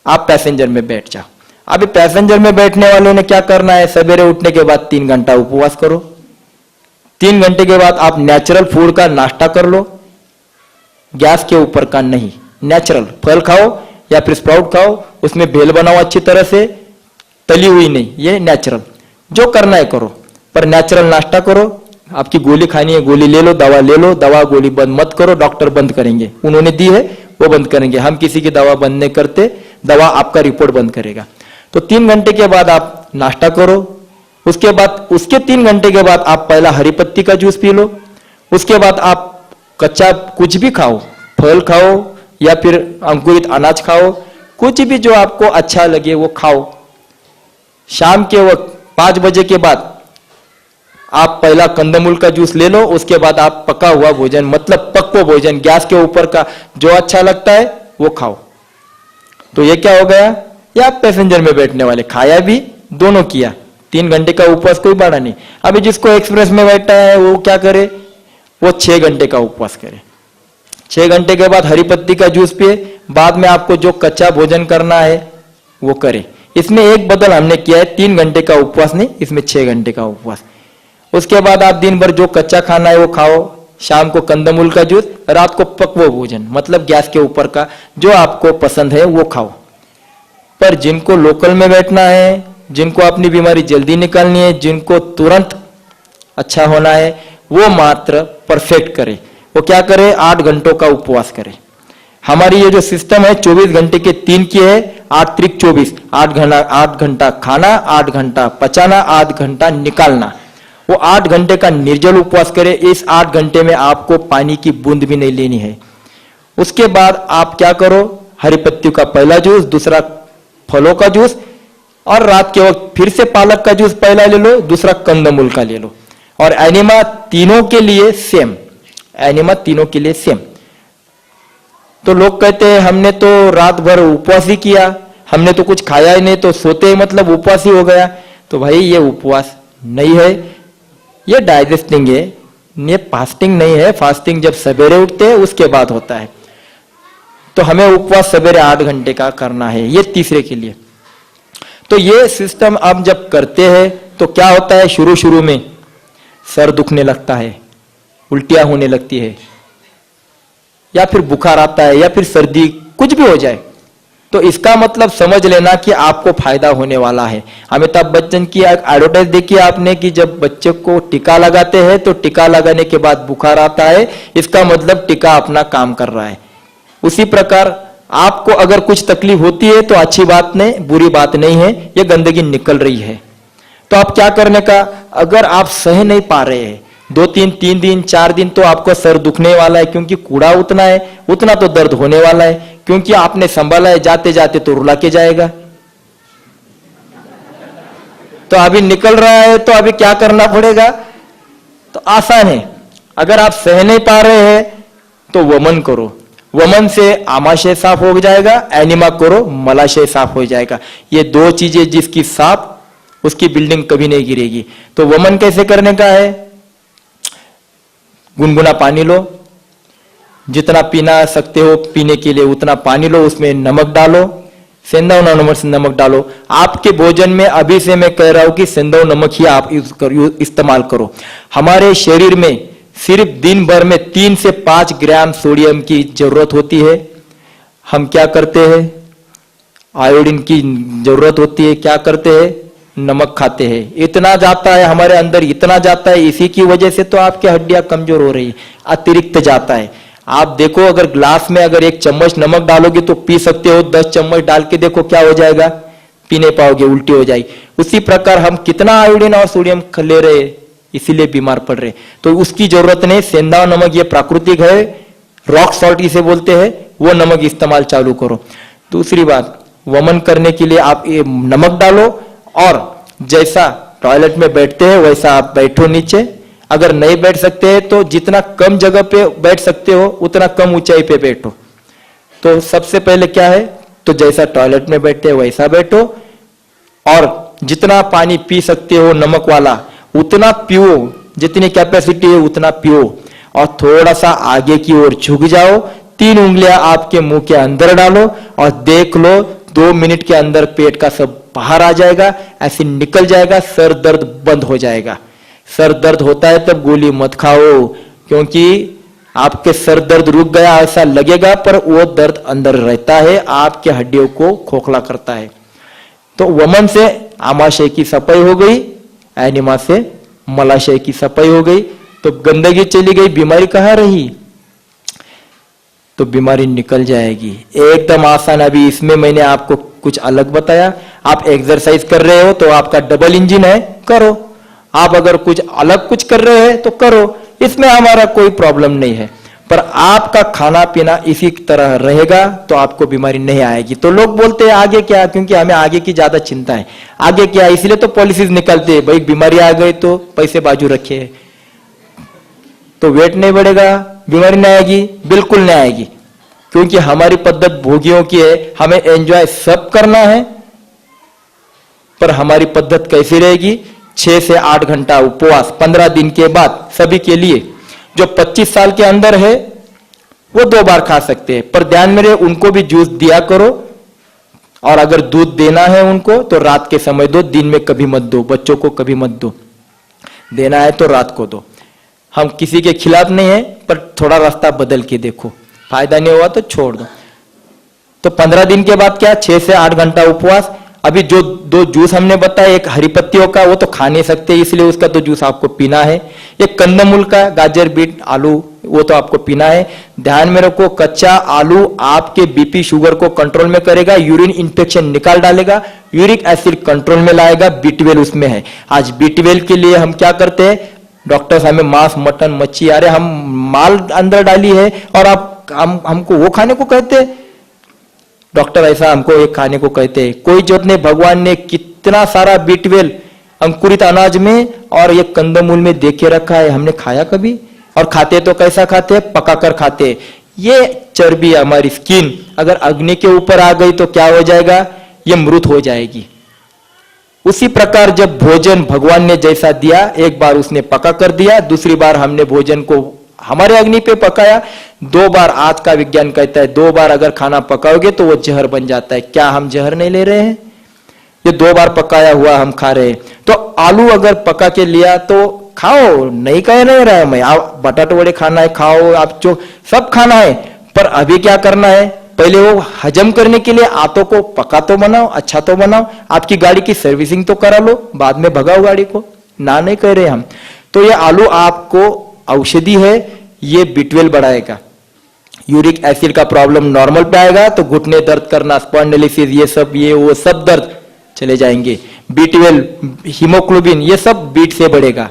आप पैसेंजर में बैठ जाओ। अभी पैसेंजर में बैठने वालों ने क्या करना है? सवेरे उठने के बाद 3 घंटा उपवास करो। 3 घंटे के बाद आप नेचुरल फूड का नाश्ता कर लो, गैस के ऊपर का नहीं, नेचुरल फल खाओ या फिर स्प्राउट खाओ, उसमें भेल बनाओ अच्छी तरह से, तली हुई नहीं, ये नेचुरल। जो करना है करो, पर नेचुरल नाश्ता करो। आपकी गोली खानी है, गोली ले लो, दवा ले लो, दवा गोली बंद मत करो, डॉक्टर बंद करेंगे, उन्होंने दी है वो बंद करेंगे, हम किसी की दवा बंद नहीं करते, दवा आपका रिपोर्ट बंद करेगा। तो 3 घंटे के बाद आप नाश्ता करो, उसके बाद उसके 3 घंटे के बाद आप पहला हरी पत्ती का जूस पी लो, उसके बाद आप कच्चा कुछ भी खाओ, फल खाओ या फिर अंकुरित अनाज खाओ, कुछ भी जो आपको अच्छा लगे वो खाओ। शाम के वक्त 5 बजे के बाद आप पहला कंदमूल का जूस ले लो, उसके बाद आप पका हुआ भोजन, मतलब पक्व भोजन, गैस के ऊपर का जो अच्छा लगता है वो खाओ। तो ये क्या हो गया? ये आप पैसेंजर में बैठने वाले खाया भी, दोनों किया। 3 घंटे का उपवास कोई बड़ा नहीं। अभी जिसको एक्सप्रेस में बैठा है वो क्या करे? वो 6 घंटे का उपवास करे। 6 घंटे के बाद हरी पत्ती का जूस पिए, बाद में आपको जो कच्चा भोजन करना है वो करे। इसमें एक बदल हमने किया है, 3 घंटे का उपवास नहीं, इसमें 6 घंटे का उपवास। उसके बाद आप दिन भर जो कच्चा खाना है वो खाओ, शाम को कंदमूल का जूस, रात को पकव भोजन, मतलब गैस के ऊपर का जो आपको पसंद है वो खाओ। पर जिनको लोकल में बैठना है, जिनको अपनी बीमारी जल्दी निकालनी है, जिनको तुरंत अच्छा होना है, वो मात्र परफेक्ट करे। वो क्या करे? 8 घंटों का उपवास करे। हमारी ये जो सिस्टम है 24 घंटे के 3 की है, 8 त्रिक 24, 8 घंटा खाना, 8 घंटा पचाना, 8 घंटा निकालना। वो 8 घंटे का निर्जल उपवास करे। इस 8 घंटे में आपको पानी की बूंद भी नहीं लेनी है। उसके बाद आप क्या करो? हरी पत्ती का पहला जूस, दूसरा फलों का जूस, और रात के वक्त फिर से पालक का जूस पहला ले लो, दूसरा कंदमूल का ले लो। और एनिमा तीनों के लिए सेम, एनिमा तीनों के लिए सेम। तो लोग कहते हैं हमने तो रात भर उपवास ही किया, हमने तो कुछ खाया ही नहीं, तो सोते ही मतलब उपवास ही हो गया। तो भाई ये उपवास नहीं है, ये डाइजेस्टिंग है, ये फास्टिंग नहीं है। फास्टिंग जब सवेरे उठते हैं उसके बाद होता है। तो हमें उपवास सवेरे 8 घंटे का करना है, ये तीसरे के लिए। तो ये सिस्टम आप जब करते हैं तो क्या होता है, शुरू शुरू में सर दुखने लगता है, उल्टियां होने लगती है, या फिर बुखार आता है, या फिर सर्दी, कुछ भी हो जाए। तो इसका मतलब समझ लेना कि आपको फायदा होने वाला है। अमिताभ बच्चन की एडवर्टाइज देखी आपने कि जब बच्चे को टीका लगाते हैं तो टीका लगाने के बाद बुखार आता है, इसका मतलब टीका अपना काम कर रहा है। उसी प्रकार आपको अगर कुछ तकलीफ होती है तो अच्छी बात नहीं, बुरी बात नहीं है, ये गंदगी निकल रही है। तो आप क्या करने का, अगर आप सह नहीं पा रहे हैं 3 दिन 4 दिन, तो आपको सर दुखने वाला है, क्योंकि कूड़ा उतना है, उतना तो दर्द होने वाला है, क्योंकि आपने संभाला है, जाते जाते तो रुला के जाएगा। तो अभी निकल रहा है, तो अभी क्या करना पड़ेगा, तो आसान है। अगर आप सह नहीं पा रहे हैं तो वमन करो, वमन से आमाशय साफ हो जाएगा, एनिमा करो, मलाशय साफ हो जाएगा। ये 2 चीजें जिसकी साफ, उसकी बिल्डिंग कभी नहीं गिरेगी। तो वमन कैसे करने का है, गुनगुना पानी लो, जितना पीना सकते हो पीने के लिए उतना पानी लो, उसमें नमक डालो, सेंधा नमक से नमक डालो। आपके भोजन में अभी से मैं कह रहा हूं कि सेंधा नमक ही आप इस्तेमाल करो। हमारे शरीर में सिर्फ दिन भर में 3 से 5 ग्राम सोडियम की जरूरत होती है। हम क्या करते हैं, आयोडीन की जरूरत होती है, क्या करते हैं, नमक खाते हैं। इतना जाता है हमारे अंदर, इतना जाता है, इसी की वजह से तो आपकी हड्डियां कमजोर हो रही है, अतिरिक्त जाता है। आप देखो, अगर ग्लास में अगर 1 चम्मच नमक डालोगे तो पी सकते हो, 10 चम्मच डाल के देखो क्या हो जाएगा, पी नहीं पाओगे, उल्टी हो जाएगी। उसी प्रकार हम कितना आयोडीन और सोडियम ले रहे, इसीलिए बीमार पड़ रहे। तो उसकी जरूरत नहीं, सेंधा नमक ये प्राकृतिक है, रॉक सॉल्ट इसे बोलते हैं, वो नमक इस्तेमाल चालू करो। दूसरी बात, वमन करने के लिए आप ये नमक डालो, और जैसा टॉयलेट में बैठते हैं वैसा आप बैठो नीचे। अगर नहीं बैठ सकते हैं तो जितना कम जगह पे बैठ सकते हो उतना कम ऊंचाई पे बैठो। तो सबसे पहले क्या है, तो जैसा टॉयलेट में बैठते हैं वैसा बैठो, और जितना पानी पी सकते हो नमक वाला उतना पियो, जितनी कैपेसिटी है उतना पियो, और थोड़ा सा आगे की ओर झुक जाओ, 3 उंगलियां आपके मुंह के अंदर डालो, और देख लो 2 मिनट के अंदर पेट का सब बाहर आ जाएगा, ऐसे निकल जाएगा, सर दर्द बंद हो जाएगा। सर दर्द होता है तब गोली मत खाओ, क्योंकि आपके सर दर्द रुक गया ऐसा लगेगा, पर वो दर्द अंदर रहता है, आपके हड्डियों को खोखला करता है। तो वमन से आमाशय की सफाई हो गई, एनिमा से मलाशय की सफाई हो गई, तो गंदगी चली गई, बीमारी कहाँ रही, तो बीमारी निकल जाएगी। एकदम आसान। अभी इसमें मैंने आपको कुछ अलग बताया। आप एक्सरसाइज कर रहे हो तो आपका डबल इंजन है, करो। आप अगर कुछ अलग कुछ कर रहे हैं तो करो, इसमें हमारा कोई प्रॉब्लम नहीं है। पर आपका खाना पीना इसी तरह रहेगा तो आपको बीमारी नहीं आएगी। तो लोग बोलते हैं आगे क्या, क्योंकि हमें आगे की ज्यादा चिंता है, आगे क्या, इसलिए तो पॉलिसीज निकलते हैं, भाई बीमारी आ गई तो पैसे बाजू रखे, तो वेट नहीं बढ़ेगा, बीमारी नहीं आएगी, बिल्कुल नहीं आएगी। क्योंकि हमारी पद्धत भोगियों की है, हमें एंजॉय सब करना है, पर हमारी पद्धत कैसी रहेगी, 6 से 8 घंटा उपवास 15 दिन के बाद सभी के लिए। जो 25 साल के अंदर है वो 2 बार खा सकते हैं, पर ध्यान में रहे उनको भी जूस दिया करो, और अगर दूध देना है उनको तो रात के समय दो, दिन में कभी मत दो, बच्चों को कभी मत दो, देना है तो रात को दो। हम किसी के खिलाफ नहीं है, पर थोड़ा रास्ता बदल के देखो, फायदा नहीं हुआ तो छोड़ दो। तो 15 दिन के बाद क्या, 6 से 8 घंटा उपवास। अभी जो 2 जूस हमने बताया, एक हरी पत्तियों का वो तो खा नहीं सकते, इसलिए उसका तो जूस आपको पीना है। एक कंदमूल का, गाजर बीट आलू, वो तो आपको पीना है। ध्यान में रखो, कच्चा आलू आपके बीपी शुगर को कंट्रोल में करेगा, यूरिन इन्फेक्शन निकाल डालेगा, यूरिक एसिड कंट्रोल में लाएगा, B12 उसमें है। आज B12 के लिए हम क्या करते हैं, डॉक्टर्स हमें मांस मटन मच्छी, अरे हम माल अंदर डाली है और आप हमको वो खाने को कहते हैं, डॉक्टर ऐसा हमको एक खाने को कहते हैं। कोई जरूरत नहीं, भगवान ने कितना सारा B12 अंकुरित अनाज में और ये कंदमूल में देके रखा है, हमने खाया कभी? और खाते तो कैसा खाते हैं, पकाकर खाते हैं। ये चर्बी, हमारी स्किन अगर अग्नि के ऊपर आ गई तो क्या हो जाएगा, ये मृत हो जाएगी। उसी प्रकार जब भोजन भगवान ने जैसा दिया, एक बार उसने पका कर दिया, दूसरी बार हमने भोजन को हमारे अग्नि पे पकाया, 2 बार, आज का विज्ञान कहता है 2 बार अगर खाना पकाओगे तो वो जहर बन जाता है। क्या हम जहर नहीं ले रहे हैं? ये 2 बार पकाया हुआ हम खा रहे हैं। तो आलू अगर पका के लिया तो खाओ, नहीं कह नहीं रहा मैं, आप बटाटे वड़े खाना है खाओ, आप जो सब खाना है, पर अभी क्या करना है, पहले वो हजम करने के लिए आटो को पका तो बनाओ, अच्छा तो बनाओ, आपकी गाड़ी की सर्विसिंग तो करा लो, बाद में भगाओ गाड़ी को, ना नहीं कह रहे हम। तो ये आलू आपको औषधि है, ये B12 बढ़ाएगा, यूरिक एसिड का प्रॉब्लम नॉर्मल पे आएगा तो घुटने दर्द करना, स्पॉन्डिलोसिस, ये सब ये वो सब दर्द चले जाएंगे। B12, हीमोग्लोबिन, ये सब बीट से बढ़ेगा,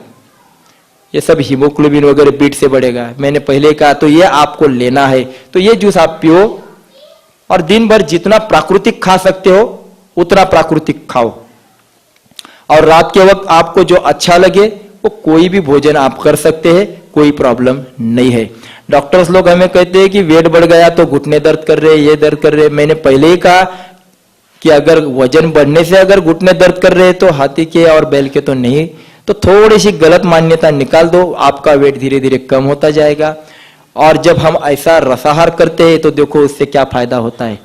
ये सब हीमोग्लोबिन वगैरह बीट से बढ़ेगा। मैंने पहले कहा, तो ये आपको लेना है। तो ये जूस आप पियो और दिन भर जितना प्राकृतिक खा सकते हो उतना प्राकृतिक खाओ, और रात के वक्त आपको जो अच्छा लगे वो कोई भी भोजन आप कर सकते हैं, कोई प्रॉब्लम नहीं है। डॉक्टर्स लोग हमें कहते हैं कि वेट बढ़ गया तो घुटने दर्द कर रहे, ये दर्द कर रहे। मैंने पहले ही कहा कि अगर वजन बढ़ने से अगर घुटने दर्द कर रहे तो हाथी के और बैल के तो नहीं, तो थोड़ी सी गलत मान्यता निकाल दो, आपका वेट धीरे धीरे कम होता जाएगा। और जब हम ऐसा रसाहार करते हैं तो देखो उससे क्या फायदा होता है।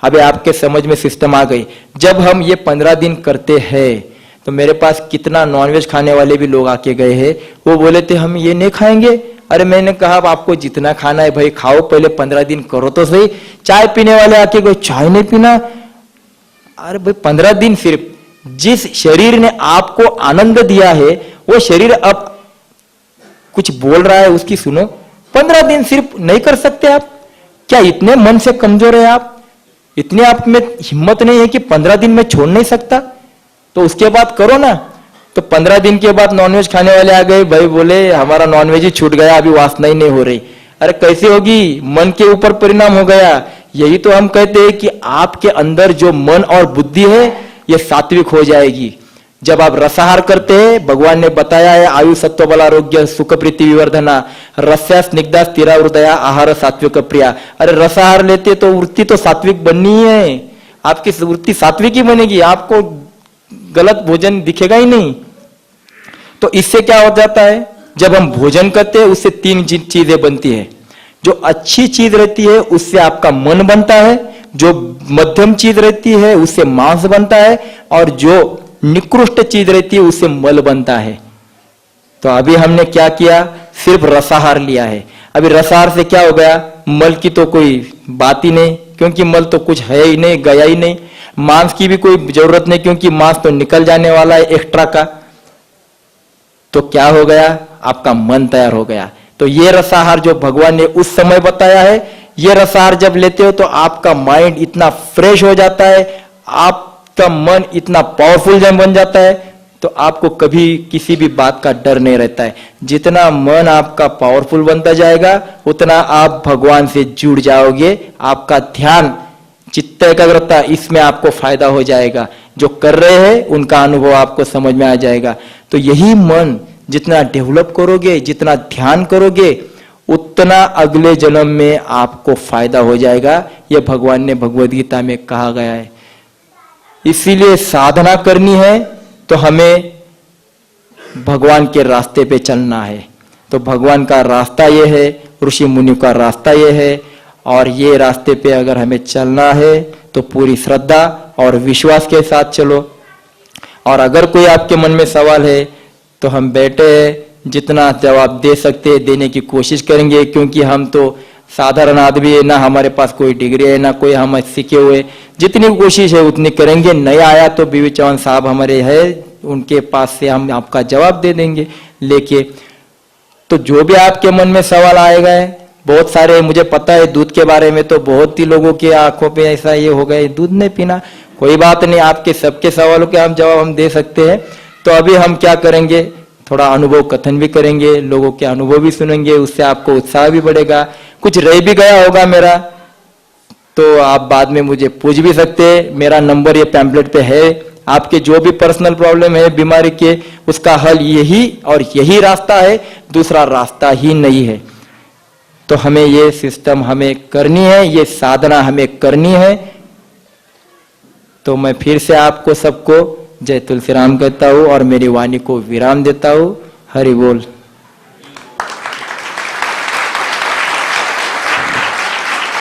अभी आपके समझ में सिस्टम आ गई। जब हम ये 15 दिन करते हैं तो मेरे पास कितना नॉनवेज खाने वाले भी लोग आके गए हैं, वो बोले थे हम ये नहीं खाएंगे। अरे मैंने कहा आपको जितना खाना है भाई खाओ, पहले 15 दिन करो तो सही। चाय पीने वाले आके गए, चाय नहीं पीना, अरे भाई 15 दिन सिर्फ जिस शरीर ने आपको आनंद दिया है वो शरीर अब कुछ बोल रहा है उसकी सुनो। 15 दिन सिर्फ नहीं कर सकते आप? क्या इतने मन से कमजोर है आप? इतने आप में हिम्मत नहीं है कि 15 दिन में छोड़ नहीं सकता? तो उसके बाद करो ना। तो 15 दिन के बाद नॉनवेज खाने वाले आ गए, भाई बोले हमारा नॉनवेज ही छूट गया, अभी वासना ही नहीं हो रही। अरे कैसे होगी? मन के ऊपर परिणाम हो गया। यही तो हम कहते हैं कि आपके अंदर जो मन और बुद्धि है ये सात्विक हो जाएगी जब आप रसाहार करते हैं। भगवान ने बताया है आयु सत्व बल आरोग्य सुख प्रीति विवर्धना रस्या स्निग्धा स्थिरा हृदया आहार सात्विक प्रिया। अरे रसाहार लेते तो वृत्ति तो सात्विक बननी ही है, आपकी वृत्ति सात्विक ही बनेगी, आपको गलत भोजन दिखेगा ही नहीं। तो इससे क्या हो जाता है, जब हम भोजन करते हैं उससे 3 चीजें बनती है। जो अच्छी चीज रहती है उससे आपका मन बनता है, जो मध्यम चीज रहती है उससे मांस बनता है, और जो निकृष्ट चीज रहती है उससे मल बनता है। तो अभी हमने क्या किया, सिर्फ रसाहार लिया है। अभी रसाहार से क्या हो गया, मल की तो कोई बात ही नहीं, क्योंकि मल तो कुछ है ही नहीं, गया ही नहीं। मांस की भी कोई जरूरत नहीं, क्योंकि मांस तो निकल जाने वाला है एक्स्ट्रा का। तो क्या हो गया, आपका मन तैयार हो गया। तो ये रसाहार जो भगवान ने उस समय बताया है, ये रसाहार जब लेते हो तो आपका माइंड इतना फ्रेश हो जाता है, आपका मन इतना पावरफुल जब बन जाता है, तो आपको कभी किसी भी बात का डर नहीं रहता है। जितना मन आपका पावरफुल बनता जाएगा उतना आप भगवान से जुड़ जाओगे, आपका ध्यान चित्त एकाग्रता इसमें आपको फायदा हो जाएगा। जो कर रहे हैं उनका अनुभव आपको समझ में आ जाएगा। तो यही मन जितना डेवलप करोगे, जितना ध्यान करोगे, उतना अगले जन्म में आपको फायदा हो जाएगा। यह भगवान ने भगवद गीता में कहा गया है। इसीलिए साधना करनी है तो हमें भगवान के रास्ते पे चलना है। तो भगवान का रास्ता ये है, ऋषि मुनि का रास्ता ये है, और ये रास्ते पे अगर हमें चलना है तो पूरी श्रद्धा और विश्वास के साथ चलो। और अगर कोई आपके मन में सवाल है तो हम बैठे हैं, जितना जवाब दे सकते हैं देने की कोशिश करेंगे, क्योंकि हम तो साधारण आदमी है ना, हमारे पास कोई डिग्री है ना कोई हम सीखे हुए। जितनी कोशिश है उतनी करेंगे। नहीं आया तो बीवी चौहान साहब हमारे है, उनके पास से हम आपका जवाब दे देंगे लेके। तो जो भी आपके मन में सवाल आएगा, बहुत सारे मुझे पता है दूध के बारे में तो बहुत ही लोगों की आंखों पे ऐसा ये हो गया दूध नहीं पीना। कोई बात नहीं, आपके सबके सवालों के हम जवाब हम दे सकते हैं। तो अभी हम क्या करेंगे, थोड़ा अनुभव कथन भी करेंगे, लोगों के अनुभव भी सुनेंगे, उससे आपको उत्साह भी बढ़ेगा। कुछ रह भी गया होगा मेरा तो आप बाद में मुझे पूछ भी सकते हैं। मेरा नंबर ये पैम्पलेट पे है। आपके जो भी पर्सनल प्रॉब्लम है बीमारी के, उसका हल यही और यही रास्ता है, दूसरा रास्ता ही नहीं है। तो हमें ये सिस्टम हमें करनी है, ये साधना हमें करनी है। तो मैं फिर से आपको सबको जय तुलसीराम कहता हूँ और मेरी वाणी को विराम देता हूँ। हरि बोल।